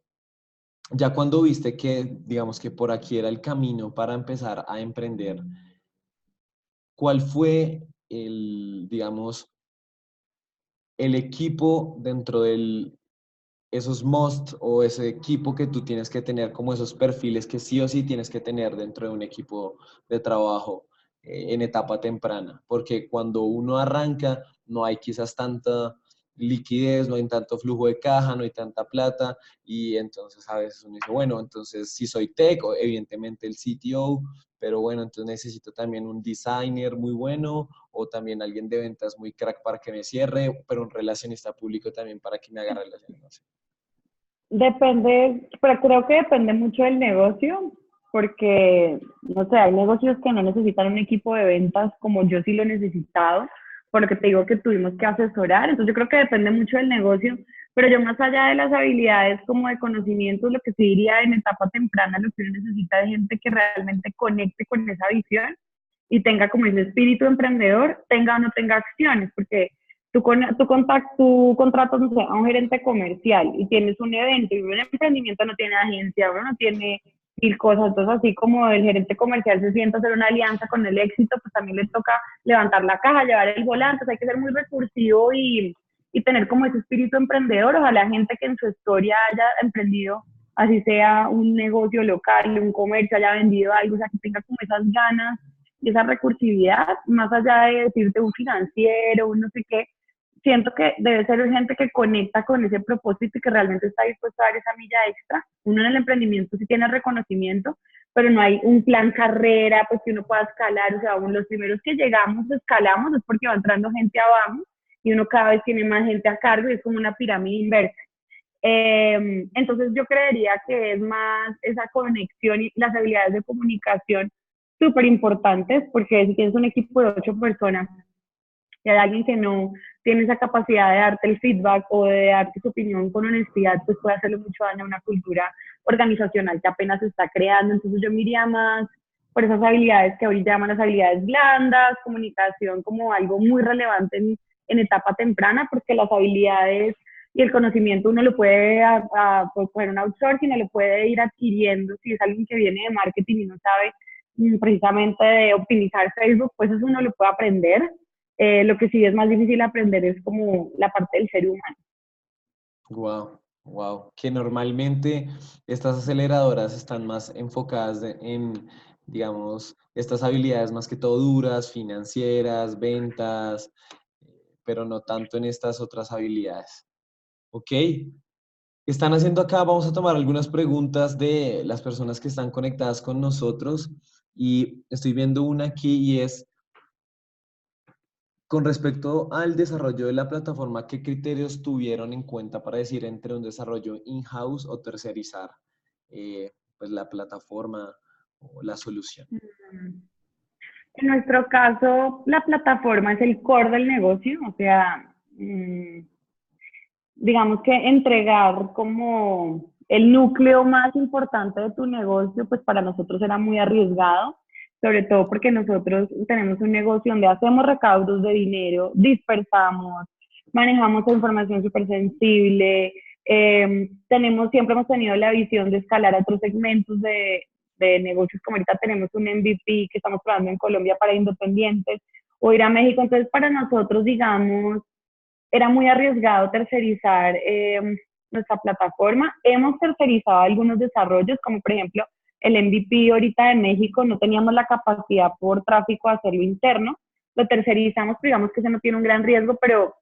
ya cuando viste que, digamos que por aquí era el camino para empezar a emprender, ¿cuál fue digamos, el equipo dentro esos must o ese equipo que tú tienes que tener, como esos perfiles que sí o sí tienes que tener dentro de un equipo de trabajo en etapa temprana? Porque cuando uno arranca no hay quizás tanta liquidez, no hay tanto flujo de caja, no hay tanta plata, y entonces a veces uno dice, bueno, entonces si soy tech, evidentemente el CTO, pero bueno, entonces necesito también un designer muy bueno o también alguien de ventas muy crack para que me cierre, pero un relacionista público también para que me haga relaciones. No sé. Depende, pero creo que depende mucho del negocio, porque, no sé, hay negocios que no necesitan un equipo de ventas como yo sí lo he necesitado, por lo que te digo que tuvimos que asesorar, entonces yo creo que depende mucho del negocio, pero yo más allá de las habilidades como de conocimientos, lo que sí diría en etapa temprana, lo que uno necesita es gente que realmente conecte con esa visión y tenga como ese espíritu emprendedor, tenga o no tenga acciones, porque tú contratas, no sé, a un gerente comercial y tienes un evento y un emprendimiento no tiene agencia, uno no tiene 1000 cosas, entonces así como el gerente comercial se siente hacer una alianza con el éxito, pues también le toca levantar la caja, llevar el volante, o sea, hay que ser muy recursivo y tener como ese espíritu emprendedor. Ojalá gente que en su historia haya emprendido, así sea un negocio local, un comercio, haya vendido algo, o sea, que tenga como esas ganas y esa recursividad, más allá de decirte un financiero, un no sé qué. Siento que debe ser gente que conecta con ese propósito y que realmente está dispuesto a dar esa milla extra. Uno en el emprendimiento sí tiene reconocimiento, pero no hay un plan carrera pues que uno pueda escalar. O sea, los primeros que llegamos, escalamos, es porque va entrando gente abajo y uno cada vez tiene más gente a cargo y es como una pirámide inversa. Entonces yo creería que es más esa conexión y las habilidades de comunicación súper importantes, porque si tienes un equipo de 8 personas y hay alguien que no tiene esa capacidad de darte el feedback o de darte su opinión con honestidad, pues puede hacerle mucho daño a una cultura organizacional que apenas se está creando. Entonces yo miraría más por esas habilidades que hoy llaman las habilidades blandas, comunicación como algo muy relevante en etapa temprana, porque las habilidades y el conocimiento uno lo puede coger un outsourcing, uno lo puede ir adquiriendo. Si es alguien que viene de marketing y no sabe precisamente de optimizar Facebook, pues eso uno lo puede aprender. Lo que sí es más difícil aprender es como la parte del ser humano. Wow, wow. Que normalmente estas aceleradoras están más enfocadas digamos, estas habilidades más que todo duras, financieras, ventas, pero no tanto en estas otras habilidades. Ok. Están haciendo acá, vamos a tomar algunas preguntas de las personas que están conectadas con nosotros y estoy viendo una aquí y es, con respecto al desarrollo de la plataforma, ¿qué criterios tuvieron en cuenta para decir entre un desarrollo in-house o tercerizar pues la plataforma o la solución? Mm. En nuestro caso, la plataforma es el core del negocio, o sea, digamos que entregar como el núcleo más importante de tu negocio, pues para nosotros era muy arriesgado, sobre todo porque nosotros tenemos un negocio donde hacemos recaudos de dinero, dispersamos, manejamos información súper sensible, siempre hemos tenido la visión de escalar a otros segmentos de negocios, como ahorita tenemos un MVP que estamos probando en Colombia para independientes, o ir a México. Entonces, para nosotros, digamos, era muy arriesgado tercerizar nuestra plataforma. Hemos tercerizado algunos desarrollos, como por ejemplo el MVP ahorita de México, no teníamos la capacidad por tráfico de hacerlo interno, lo tercerizamos, digamos que ese no tiene un gran riesgo, pero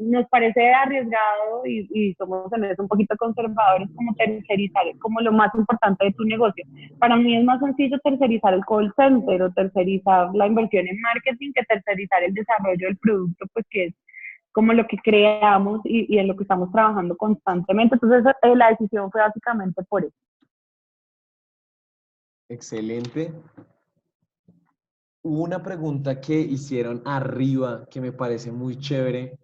nos parece arriesgado y somos en eso un poquito conservadores, como tercerizar es como lo más importante de tu negocio. Para mí es más sencillo tercerizar el call center o tercerizar la inversión en marketing que tercerizar el desarrollo del producto, pues que es como lo que creamos y en lo que estamos trabajando constantemente. Entonces, la decisión fue básicamente por eso. Excelente. Hubo una pregunta que hicieron arriba que me parece muy chévere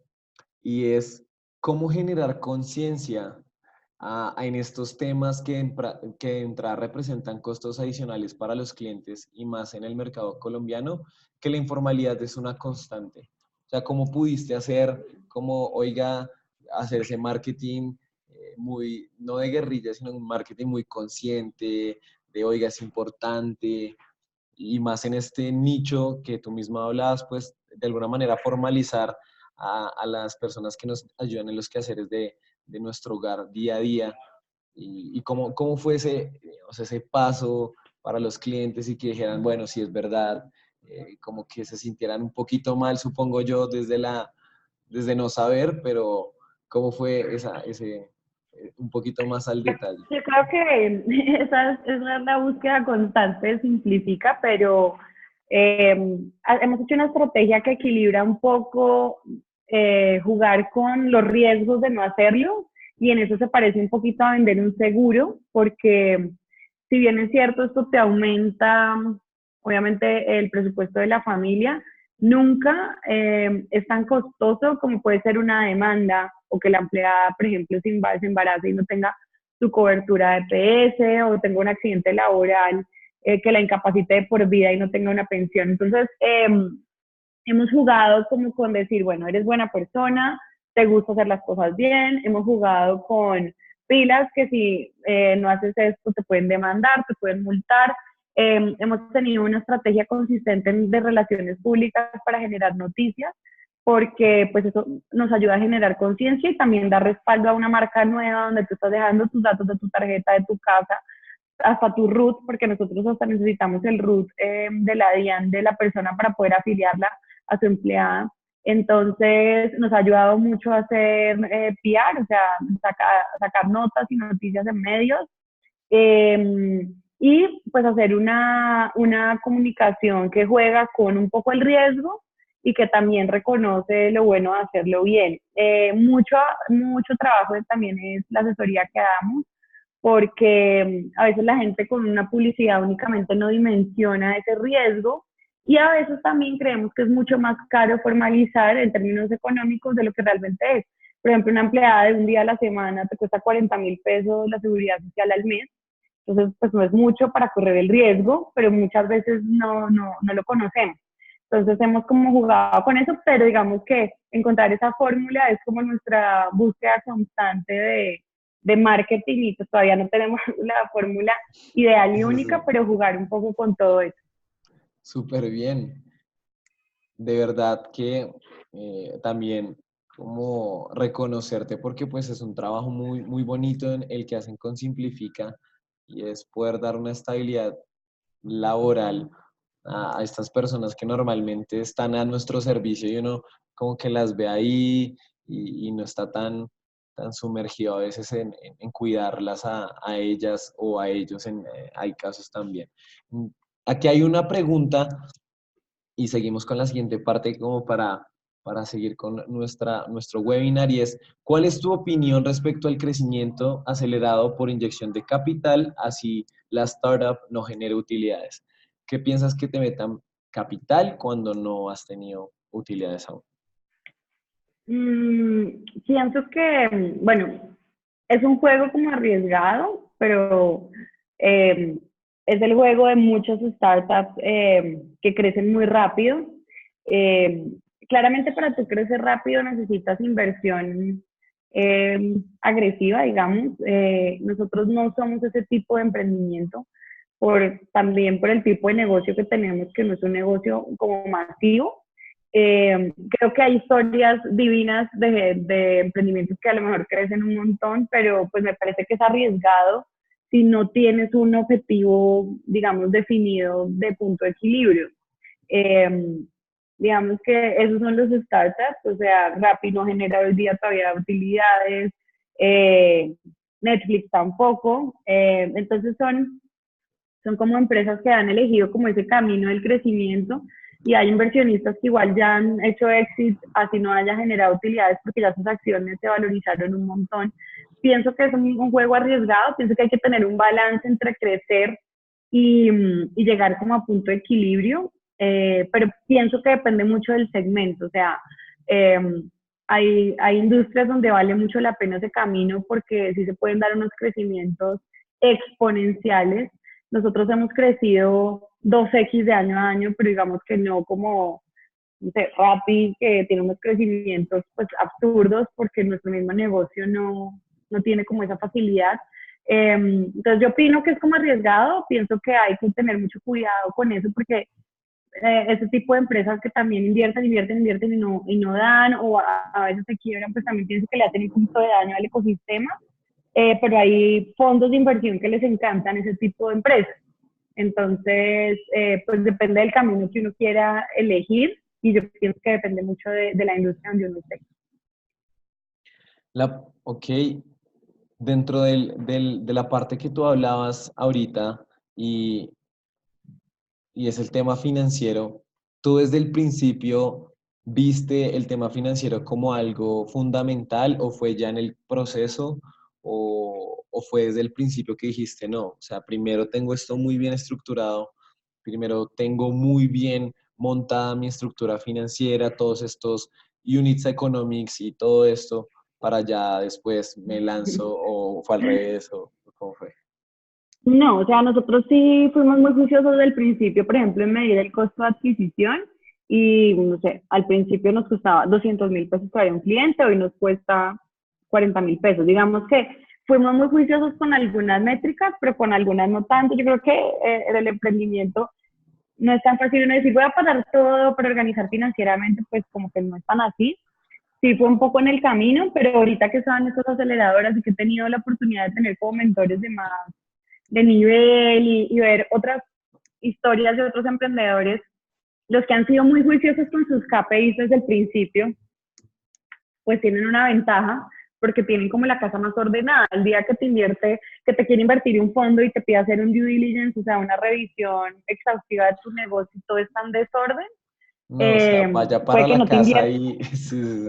y es cómo generar conciencia en estos temas que de entrada representan costos adicionales para los clientes y más en el mercado colombiano, que la informalidad es una constante. O sea, ¿cómo pudiste hacer, como, oiga, hacer ese marketing muy, no de guerrilla, sino un marketing muy consciente, de, oiga, es importante, y más en este nicho que tú misma hablabas, pues de alguna manera formalizar a las personas que nos ayudan en los quehaceres de nuestro hogar día a día y cómo fue ese, o sea, ese paso para los clientes y que dijeran, bueno, si es verdad, como que se sintieran un poquito mal, supongo yo, desde no saber, pero cómo fue ese, un poquito más al detalle. Yo creo que esa es la búsqueda constante, simplifica, pero hemos hecho una estrategia que equilibra un poco jugar con los riesgos de no hacerlo, y en eso se parece un poquito a vender un seguro, porque si bien es cierto, esto te aumenta obviamente el presupuesto de la familia, nunca es tan costoso como puede ser una demanda o que la empleada, por ejemplo, se embarace y no tenga su cobertura de EPS o tenga un accidente laboral que la incapacite de por vida y no tenga una pensión. Entonces, hemos jugado como con decir, bueno, eres buena persona, te gusta hacer las cosas bien, hemos jugado con pilas que si no haces esto te pueden demandar, te pueden multar. Hemos tenido una estrategia consistente de relaciones públicas para generar noticias, porque pues eso nos ayuda a generar conciencia y también da respaldo a una marca nueva donde tú estás dejando tus datos de tu tarjeta, de tu casa, hasta tu root, porque nosotros hasta necesitamos el root de la DIAN de la persona para poder afiliarla a su empleada. Entonces nos ha ayudado mucho a hacer PR, o sea, sacar notas y noticias en medios, y pues hacer una comunicación que juega con un poco el riesgo y que también reconoce lo bueno de hacerlo bien. Mucho trabajo también es la asesoría que damos, porque a veces la gente con una publicidad únicamente no dimensiona ese riesgo y a veces también creemos que es mucho más caro formalizar en términos económicos de lo que realmente es. Por ejemplo, una empleada de un día a la semana te cuesta 40.000 pesos la seguridad social al mes, entonces pues no es mucho para correr el riesgo, pero muchas veces no lo conocemos. Entonces hemos como jugado con eso, pero digamos que encontrar esa fórmula es como nuestra búsqueda constante de marketing y pues todavía no tenemos la fórmula ideal y única, pero jugar un poco con todo eso. Súper bien. De verdad que también como reconocerte porque pues es un trabajo muy, muy bonito en el que hacen con Simplifica y es poder dar una estabilidad laboral a estas personas que normalmente están a nuestro servicio y uno como que las ve ahí y no está tan sumergido a veces en cuidarlas a ellas o a ellos, hay casos también. Aquí hay una pregunta y seguimos con la siguiente parte como para seguir con nuestro webinar y es, ¿cuál es tu opinión respecto al crecimiento acelerado por inyección de capital, así la startup no genere utilidades? ¿Qué piensas que te metan capital cuando no has tenido utilidades aún? Pienso que, bueno, es un juego como arriesgado, pero es el juego de muchas startups que crecen muy rápido. Eh, Claramente para tú crecer rápido necesitas inversión agresiva, digamos. Nosotros no somos ese tipo de emprendimiento, también por el tipo de negocio que tenemos, que no es un negocio como masivo. Creo que hay historias divinas de emprendimientos que a lo mejor crecen un montón, pero pues me parece que es arriesgado si no tienes un objetivo, digamos, definido de punto de equilibrio. Eh, digamos que esos son los startups, o sea, Rappi no genera hoy día todavía utilidades, eh, Netflix tampoco, entonces son como empresas que han elegido como ese camino del crecimiento y hay inversionistas que igual ya han hecho exit, así no haya generado utilidades porque ya sus acciones se valorizaron un montón. Pienso que es un juego arriesgado, pienso que hay que tener un balance entre crecer y llegar como a punto de equilibrio, pero pienso que depende mucho del segmento, o sea, eh, hay industrias donde vale mucho la pena ese camino porque sí se pueden dar unos crecimientos exponenciales. Nosotros hemos crecido 2x de año a año, pero digamos que no como, no sé, Rappi, que tiene unos crecimientos pues absurdos porque nuestro mismo negocio no tiene como esa facilidad. Entonces yo opino que es como arriesgado, pienso que hay que tener mucho cuidado con eso porque ese tipo de empresas que también invierten y no dan o a veces se quiebran, pues también pienso que le hacen un poquito de daño al ecosistema. Pero hay fondos de inversión que les encantan ese tipo de empresas. Entonces, pues depende del camino que uno quiera elegir y yo pienso que depende mucho de la industria donde uno esté. Ok, dentro de la parte que tú hablabas ahorita y es el tema financiero, ¿tú desde el principio viste el tema financiero como algo fundamental o fue ya en el proceso o fue desde el principio que dijiste no? O sea, primero tengo esto muy bien estructurado, primero tengo muy bien montada mi estructura financiera, todos estos units economics y todo esto para ya después me lanzo o fue al revés o cómo fue. No, o sea, nosotros sí fuimos muy juiciosos del principio, por ejemplo, en medir el costo de adquisición y, no sé, al principio nos costaba 200.000 pesos traer un cliente, hoy nos cuesta 40.000 pesos. Digamos que fuimos muy juiciosos con algunas métricas, pero con algunas no tanto. Yo creo que en el emprendimiento no es tan fácil uno decir, voy a pagar todo para organizar financieramente, pues como que no es tan así. Sí, fue un poco en el camino, pero ahorita que estaban estas aceleradoras y que he tenido la oportunidad de tener como mentores de nivel y ver otras historias de otros emprendedores, los que han sido muy juiciosos con sus KPIs desde el principio, pues tienen una ventaja porque tienen como la casa más ordenada. El día que te invierte, que te quiere invertir un fondo y te pide hacer un due diligence, o sea, una revisión exhaustiva de tu negocio y todo está en desorden, No, o sea, vaya puede para que la no te casa invierta. y... sí.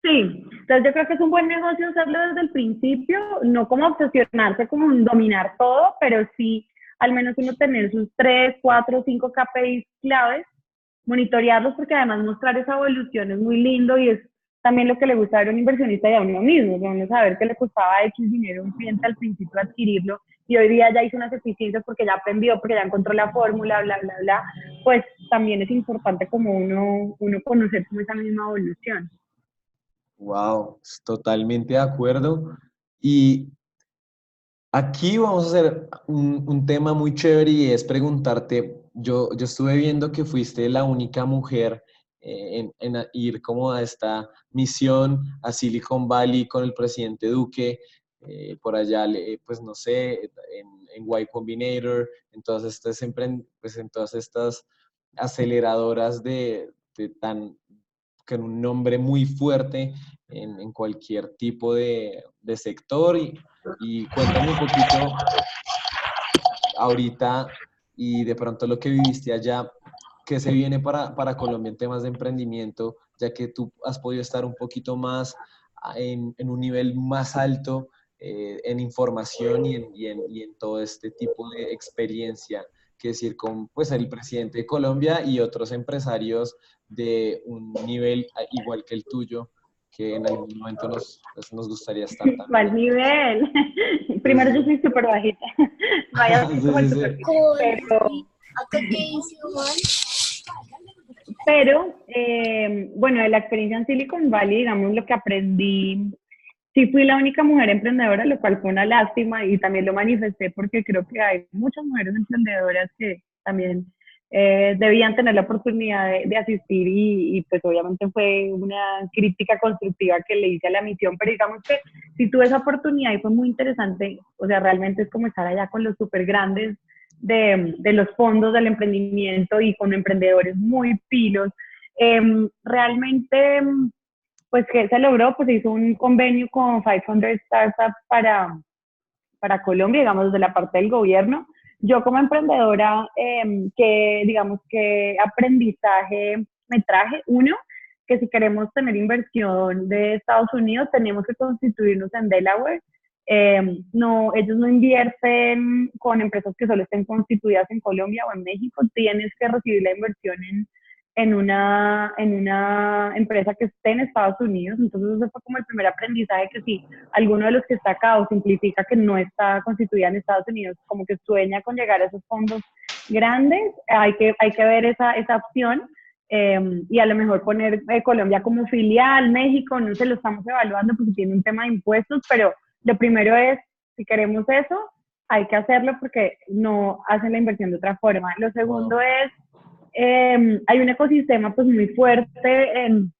Sí, entonces yo creo que es un buen negocio hacerlo desde el principio, no como obsesionarse como en dominar todo, pero sí al menos uno tener sus 3, 4, 5 KPIs claves, monitorearlos porque además mostrar esa evolución es muy lindo y es también lo que le gusta a un inversionista y a uno mismo, de uno saber que le costaba X dinero a un cliente al principio adquirirlo y hoy día ya hizo unas eficiencias porque ya aprendió, porque ya encontró la fórmula, bla, bla, bla, pues también es importante como uno conocer como esa misma evolución. Wow, totalmente de acuerdo. Y aquí vamos a hacer un tema muy chévere y es preguntarte, yo estuve viendo que fuiste la única mujer en ir como a esta misión a Silicon Valley con el presidente Duque, por allá, pues no sé, en Y Combinator, en todas estas, pues, en todas estas aceleradoras de tan, con un nombre muy fuerte en cualquier tipo de sector y cuéntame un poquito ahorita y de pronto lo que viviste allá, ¿qué se viene para Colombia en temas de emprendimiento, ya que tú has podido estar un poquito más en un nivel más alto en información y en todo este tipo de experiencia, que decir, con pues, el presidente de Colombia y otros empresarios de un nivel igual que el tuyo, que en algún momento pues, nos gustaría estar también. ¿Cuál nivel? Sí, Primero yo sí, soy súper bajita, no hay así sí, como el sí, súper sí. pero, Acá que dice Juan. pero bueno, de la experiencia en Silicon Valley, digamos, lo que aprendí, sí fui la única mujer emprendedora, lo cual fue una lástima y también lo manifesté porque creo que hay muchas mujeres emprendedoras que también debían tener la oportunidad de asistir pues obviamente fue una crítica constructiva que le hice a la misión, pero digamos que si tuve esa oportunidad y fue muy interesante, o sea, realmente es como estar allá con los súper grandes de los fondos del emprendimiento y con emprendedores muy pilos. Realmente, pues, ¿qué se logró? Pues se hizo un convenio con 500 Startups para Colombia, digamos, desde la parte del gobierno. Yo como emprendedora, que digamos que aprendizaje me traje, uno, que si queremos tener inversión de Estados Unidos, tenemos que constituirnos en Delaware. No, ellos no invierten con empresas que solo estén constituidas en Colombia o en México, tienes que recibir la inversión en una empresa que esté en Estados Unidos. Entonces ese fue como el primer aprendizaje, que si alguno de los que está acá o simplifica que no está constituida en Estados Unidos, como que sueña con llegar a esos fondos grandes, hay que ver esa opción. Y a lo mejor poner Colombia como filial, México, no se lo estamos evaluando porque tiene un tema de impuestos, pero lo primero es, si queremos eso, hay que hacerlo porque no hacen la inversión de otra forma. Lo segundo es, hay un ecosistema pues muy fuerte en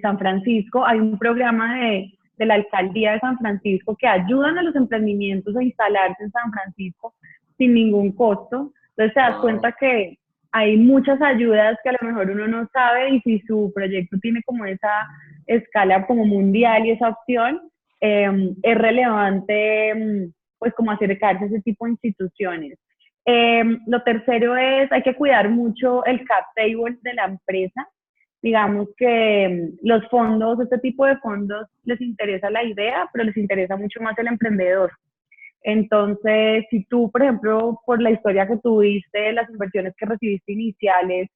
San Francisco, hay un programa de la alcaldía de San Francisco que ayudan a los emprendimientos a instalarse en San Francisco sin ningún costo. Entonces te das cuenta que hay muchas ayudas que a lo mejor uno no sabe, y si su proyecto tiene como esa escala como mundial y esa opción, es relevante pues como acercarse a ese tipo de instituciones. Lo tercero es, hay que cuidar mucho el cap table de la empresa. Digamos que los fondos, este tipo de fondos, les interesa la idea, pero les interesa mucho más el emprendedor. Entonces, si tú, por ejemplo, por la historia que tuviste, las inversiones que recibiste iniciales,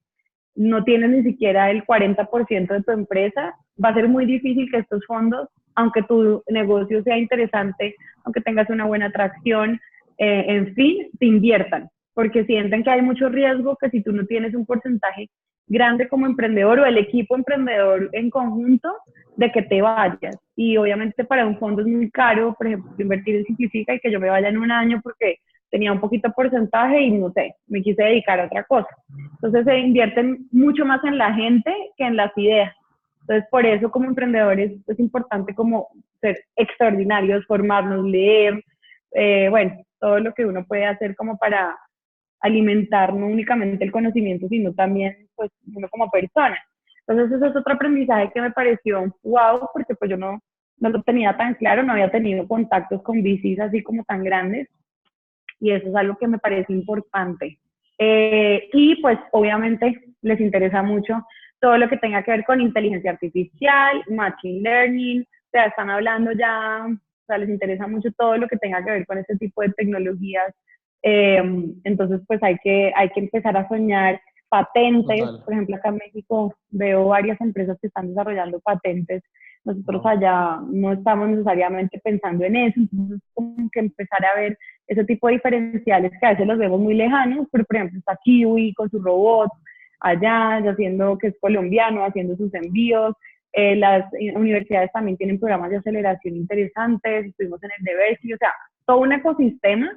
no tienes ni siquiera el 40% de tu empresa, va a ser muy difícil que estos fondos, aunque tu negocio sea interesante, aunque tengas una buena atracción, en fin, te inviertan, porque sienten que hay mucho riesgo, que si tú no tienes un porcentaje grande como emprendedor o el equipo emprendedor en conjunto, de que te vayas. Y obviamente para un fondo es muy caro, por ejemplo, invertir en Simplifica y que yo me vaya en un año porque tenía un poquito de porcentaje y no sé, me quise dedicar a otra cosa. Entonces se invierten mucho más en la gente que en las ideas. Entonces por eso como emprendedores es importante como ser extraordinarios, formarnos, leer, bueno, todo lo que uno puede hacer como para alimentar no únicamente el conocimiento, sino también pues uno como persona. Entonces eso es otro aprendizaje que me pareció wow, porque pues yo no lo tenía tan claro, no había tenido contactos con VCs así como tan grandes, y eso es algo que me parece importante. Y pues obviamente les interesa mucho todo lo que tenga que ver con inteligencia artificial, machine learning, o sea, están hablando ya, o sea, les interesa mucho todo lo que tenga que ver con este tipo de tecnologías. Entonces, pues hay que empezar a soñar patentes. Total. Por ejemplo, acá en México veo varias empresas que están desarrollando patentes. Nosotros allá no estamos necesariamente pensando en eso, entonces como que empezar a ver ese tipo de diferenciales que a veces los vemos muy lejanos, pero por ejemplo está Kiwi con su robot allá, haciendo, que es colombiano, haciendo sus envíos. Las universidades también tienen programas de aceleración interesantes, estuvimos en el de Berkeley, o sea, todo un ecosistema.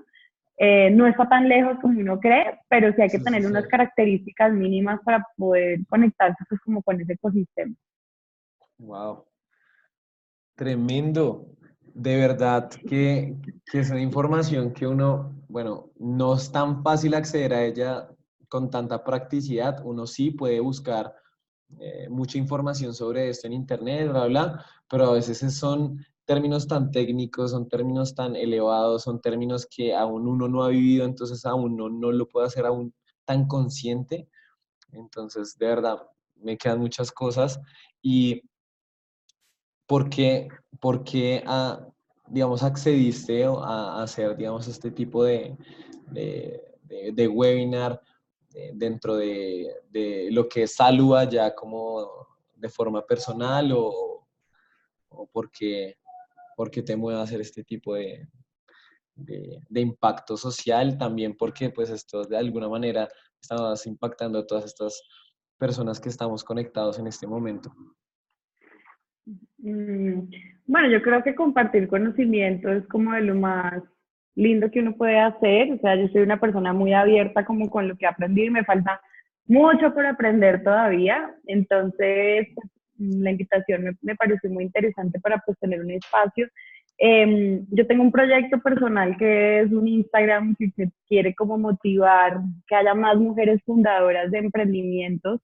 No está tan lejos como uno cree, pero sí hay que Sí, tener sí, sí. unas características mínimas para poder conectarse pues como con ese ecosistema. Wow. Tremendo. De verdad que es una información que uno, bueno, no es tan fácil acceder a ella con tanta practicidad. Uno sí puede buscar mucha información sobre esto en internet, bla, bla, pero a veces son términos tan técnicos, son términos tan elevados, son términos que aún uno no ha vivido, entonces aún no lo puede hacer aún tan consciente. Entonces, de verdad, me quedan muchas cosas. ¿Y por qué, digamos, accediste a hacer, digamos, este tipo de webinar dentro de lo que es Salua ya como de forma personal o por qué te mueve a hacer este tipo de impacto social? También porque pues esto de alguna manera estamos impactando a todas estas personas que estamos conectados en este momento. Mm, Bueno, yo creo que compartir conocimiento es como de lo más lindo que uno puede hacer. O sea, yo soy una persona muy abierta como con lo que aprendí, me falta mucho por aprender todavía. Entonces, pues, la invitación me pareció muy interesante para pues tener un espacio. Yo tengo un proyecto personal que es un Instagram que quiere como motivar que haya más mujeres fundadoras de emprendimientos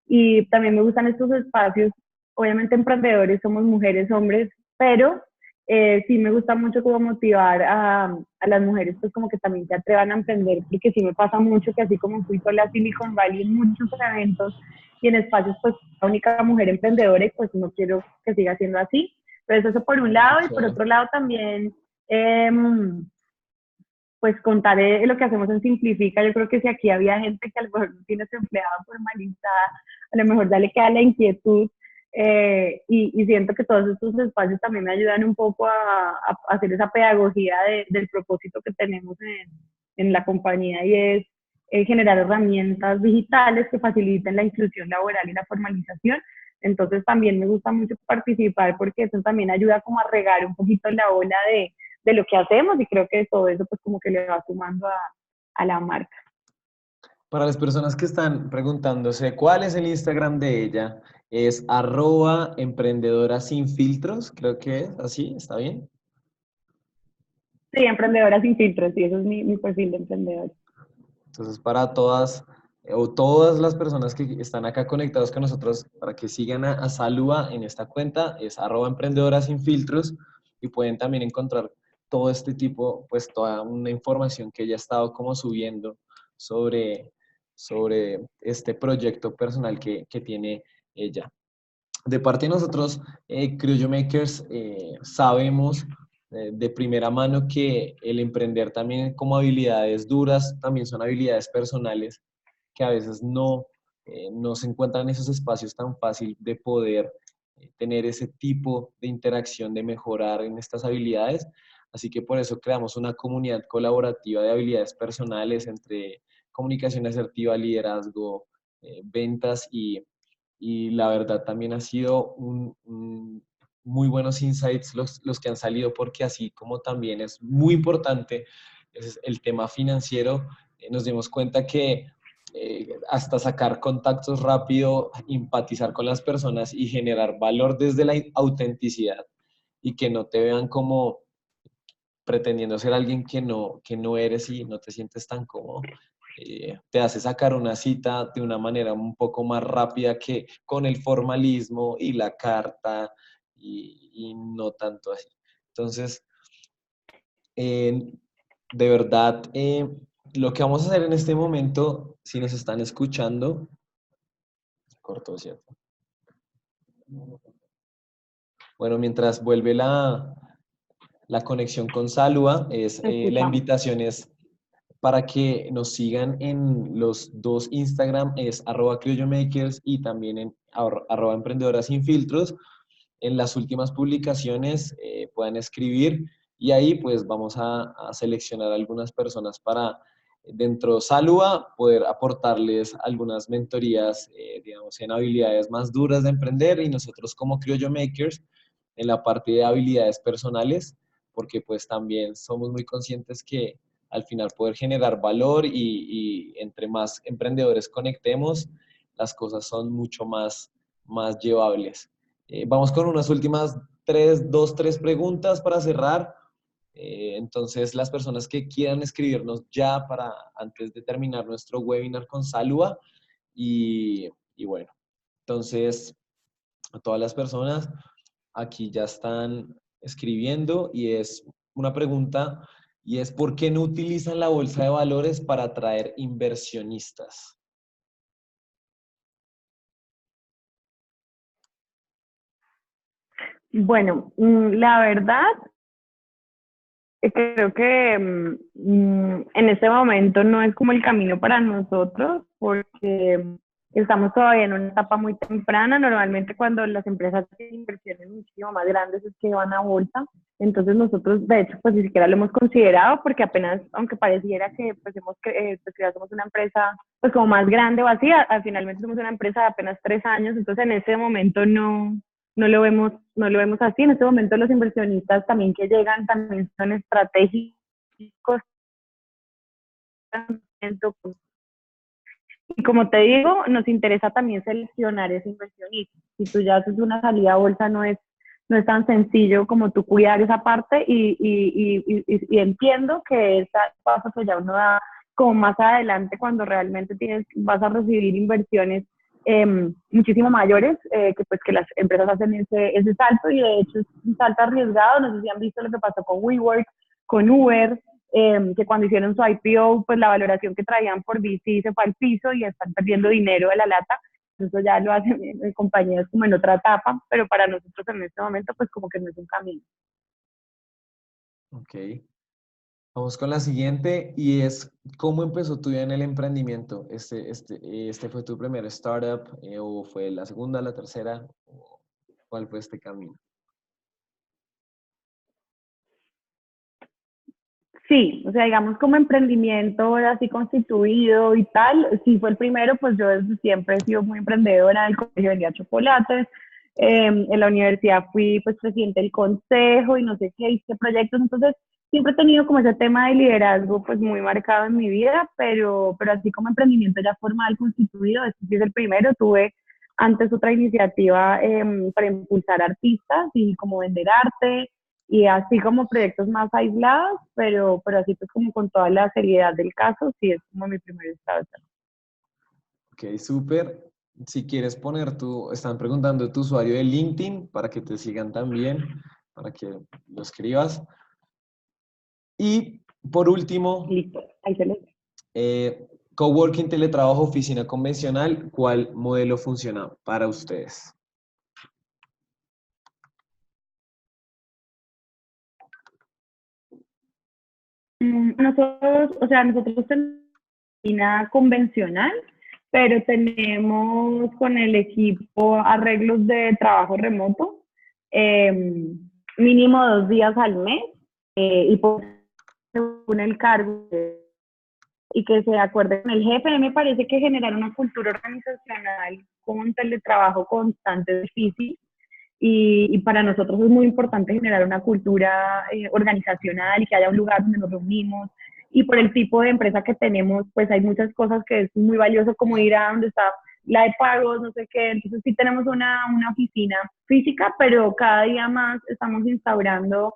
y también me gustan estos espacios. Obviamente emprendedores somos mujeres, hombres, pero sí me gusta mucho como motivar a las mujeres pues como que también se atrevan a emprender, porque sí me pasa mucho que así como fui sola a Silicon Valley en muchos eventos y en espacios pues la única mujer emprendedora y pues no quiero que siga siendo así. Entonces eso por un lado y por Okay. otro lado también eh, pues contaré lo que hacemos en Simplifica. Yo creo que si aquí había gente que a lo mejor no tiene su empleado formalizada, a lo mejor ya le queda la inquietud y siento que todos estos espacios también me ayudan un poco a hacer esa pedagogía del propósito que tenemos en la compañía y es generar herramientas digitales que faciliten la inclusión laboral y la formalización. Entonces también me gusta mucho participar porque eso también ayuda como a regar un poquito la ola de lo que hacemos y creo que todo eso pues como que le va sumando a la marca. Para las personas que están preguntándose cuál es el Instagram de ella, es @emprendedora sin filtros, creo que es así, ¿está bien? Sí, emprendedora sin filtros, sí, eso es mi perfil de emprendedora. Entonces, para todas o todas las personas que están acá conectados con nosotros, para que sigan a Salua en esta cuenta, es @emprendedora sin filtros y pueden también encontrar todo este tipo, pues toda una información que ella ha estado como subiendo sobre, sobre este proyecto personal que tiene ella. De parte de nosotros, Criollo Makers, sabemos de primera mano que el emprender también como habilidades duras, también son habilidades personales que a veces no se encuentran en esos espacios tan fácil de poder tener ese tipo de interacción, de mejorar en estas habilidades. Así que por eso creamos una comunidad colaborativa de habilidades personales entre comunicación asertiva, liderazgo, ventas y la verdad también ha sido muy buenos insights los que han salido porque así como también es muy importante es el tema financiero, nos dimos cuenta que hasta sacar contactos rápido, empatizar con las personas y generar valor desde la autenticidad y que no te vean como pretendiendo ser alguien que no eres y no te sientes tan cómodo, te hace sacar una cita de una manera un poco más rápida que con el formalismo y la carta y no tanto así. Entonces, de verdad, lo que vamos a hacer en este momento, si nos están escuchando, corto, ¿cierto? Bueno, mientras vuelve la conexión con Salua, Te la escuchamos. invitación es para que nos sigan en los dos Instagram, es @criollomakers y también en @emprendedoras sin filtros. En las últimas publicaciones puedan escribir y ahí pues vamos a seleccionar algunas personas para dentro de Salua poder aportarles algunas mentorías, digamos, en habilidades más duras de emprender y nosotros como Criollo Makers en la parte de habilidades personales, porque pues también somos muy conscientes que al final poder generar valor y entre más emprendedores conectemos, las cosas son mucho más llevables. Vamos con unas últimas tres preguntas para cerrar. Entonces, las personas que quieran escribirnos ya para antes de terminar nuestro webinar con Salua y bueno, entonces a todas las personas aquí ya están escribiendo y es una pregunta y es ¿por qué no utilizan la bolsa de valores para atraer inversionistas? Bueno, la verdad, creo que en este momento no es como el camino para nosotros porque estamos todavía en una etapa muy temprana. Normalmente cuando las empresas tienen inversiones muchísimo más grandes es que van a bolsa. Entonces nosotros, de hecho, pues ni siquiera lo hemos considerado porque apenas, aunque pareciera que pues que ya somos una empresa pues como más grande o así, finalmente somos una empresa de apenas 3 años. Entonces en este momento no lo vemos así. En este momento los inversionistas también que llegan también son estratégicos. Y como te digo, nos interesa también seleccionar ese inversionista. Si tú ya haces una salida a bolsa, no es tan sencillo como tú cuidar esa parte y entiendo que ese paso que ya uno da como más adelante cuando realmente vas a recibir inversiones muchísimo mayores, que las empresas hacen ese salto y de hecho es un salto arriesgado. No sé si han visto lo que pasó con WeWork, con Uber, que cuando hicieron su IPO, pues la valoración que traían por VC se fue al piso y están perdiendo dinero de la lata. Eso ya lo hacen en compañías como en otra etapa, pero para nosotros en este momento, pues como que no es un camino. Ok. Vamos con la siguiente y es ¿cómo empezó tu vida en el emprendimiento? ¿Este fue tu primer startup o fue la segunda, la tercera? ¿O ¿Cuál fue este camino? Sí, o sea, digamos como emprendimiento así constituido y tal, sí fue el primero, pues yo desde siempre he sido muy emprendedora, en el colegio vendía chocolates, en la universidad fui pues presidente del consejo y no sé qué, hice proyectos, entonces siempre he tenido como ese tema de liderazgo pues muy marcado en mi vida, pero así como emprendimiento ya formal, constituido, este sí es el primero. Tuve antes otra iniciativa para impulsar artistas y como vender arte y así como proyectos más aislados, pero así pues como con toda la seriedad del caso, sí es como mi primer startup. Ok, súper. Si quieres están preguntando tu usuario de LinkedIn para que te sigan también, para que lo escribas. Y por último, Listo, ahí se los. coworking, teletrabajo, oficina convencional, ¿cuál modelo funciona para ustedes? Nosotros, o sea, nosotros tenemos una convencional, pero tenemos con el equipo arreglos de trabajo remoto, eh, mínimo 2 días al mes, y por según el cargo y que se acuerde con el jefe. A mí me parece que generar una cultura organizacional con teletrabajo constante es difícil y para nosotros es muy importante generar una cultura organizacional y que haya un lugar donde nos reunimos. Y por el tipo de empresa que tenemos, pues hay muchas cosas que es muy valioso, como ir a donde está la de pagos, no sé qué. Entonces sí tenemos una oficina física, pero cada día más estamos instaurando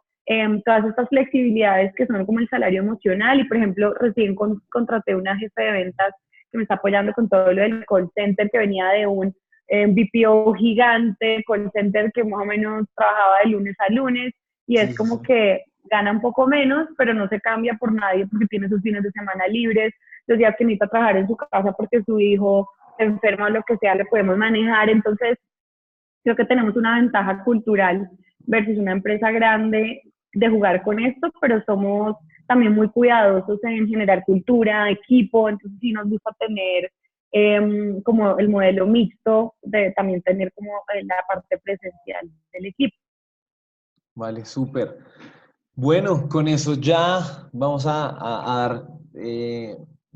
todas estas flexibilidades que son como el salario emocional. Y por ejemplo, recién contraté una jefe de ventas que me está apoyando con todo lo del call center, que venía de un BPO gigante, call center que más o menos trabajaba de lunes a lunes, y Sí, es sí, como sí. que gana un poco menos, pero no se cambia por nadie porque tiene sus fines de semana libres, los días que necesita trabajar en su casa porque su hijo se enferma o lo que sea, le podemos manejar. Entonces, creo que tenemos una ventaja cultural versus una empresa grande de jugar con esto, pero somos también muy cuidadosos en generar cultura, equipo. Entonces sí nos gusta tener como el modelo mixto de también tener como la parte presencial del equipo. Vale, súper. Bueno, con eso ya vamos a dar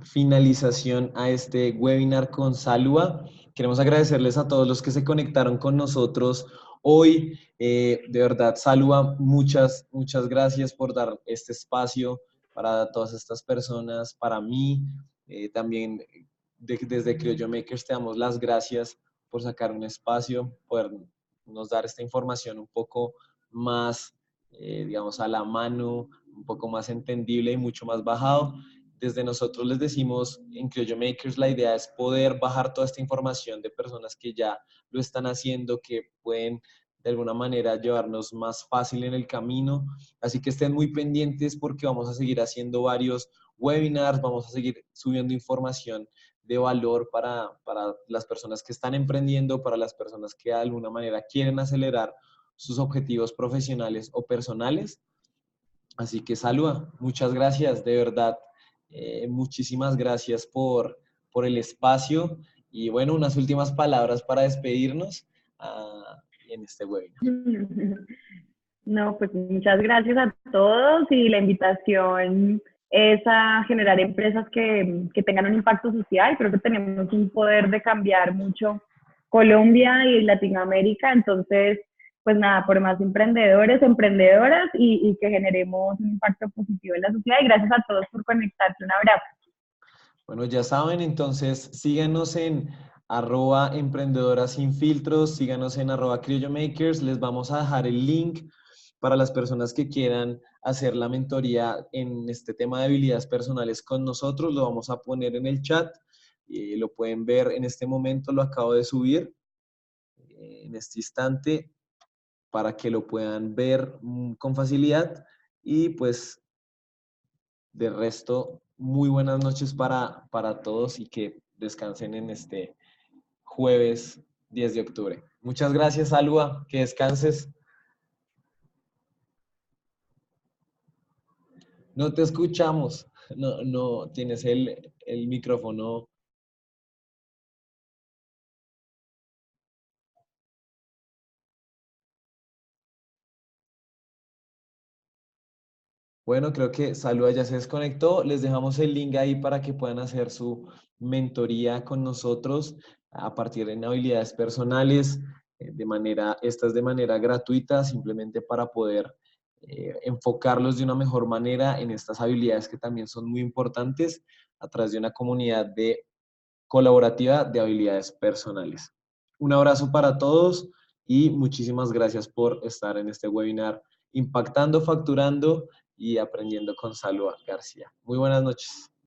finalización a este webinar con Salua. Queremos agradecerles a todos los que se conectaron con nosotros hoy. De verdad, Salua, muchas gracias por dar este espacio para todas estas personas, para mí. También desde Criollo Makers te damos las gracias por sacar un espacio, poder nos dar esta información un poco más digamos, a la mano, un poco más entendible y mucho más bajado. Desde nosotros les decimos en Criollo Makers, la idea es poder bajar toda esta información de personas que ya lo están haciendo, que pueden de alguna manera llevarnos más fácil en el camino. Así que estén muy pendientes porque vamos a seguir haciendo varios webinars, vamos a seguir subiendo información de valor para las personas que están emprendiendo, para las personas que de alguna manera quieren acelerar sus objetivos profesionales o personales. Así que Salwa, muchas gracias, de verdad. Muchísimas gracias por el espacio y bueno, unas últimas palabras para despedirnos en este webinar. No, pues muchas gracias a todos y la invitación es a generar empresas que tengan un impacto social. Creo que tenemos un poder de cambiar mucho Colombia y Latinoamérica, entonces, pues nada, por más emprendedores, emprendedoras y que generemos un impacto positivo en la sociedad. Y gracias a todos por conectarse. Un abrazo. Bueno, ya saben, entonces síganos en @emprendedoras sin filtros, síganos en @criollomakers, les vamos a dejar el link para las personas que quieran hacer la mentoría en este tema de habilidades personales con nosotros, lo vamos a poner en el chat, lo pueden ver en este momento, lo acabo de subir en este instante para que lo puedan ver con facilidad y pues de resto, muy buenas noches para todos y que descansen en este jueves 10 de octubre. Muchas gracias, Alba, que descanses. No te escuchamos, no tienes el micrófono. Bueno, creo que Salud ya se desconectó. Les dejamos el link ahí para que puedan hacer su mentoría con nosotros a partir de habilidades personales. Esta es de manera gratuita, simplemente para poder enfocarlos de una mejor manera en estas habilidades que también son muy importantes a través de una comunidad colaborativa de habilidades personales. Un abrazo para todos y muchísimas gracias por estar en este webinar Impactando, Facturando y Aprendiendo con Salud García. Muy buenas noches.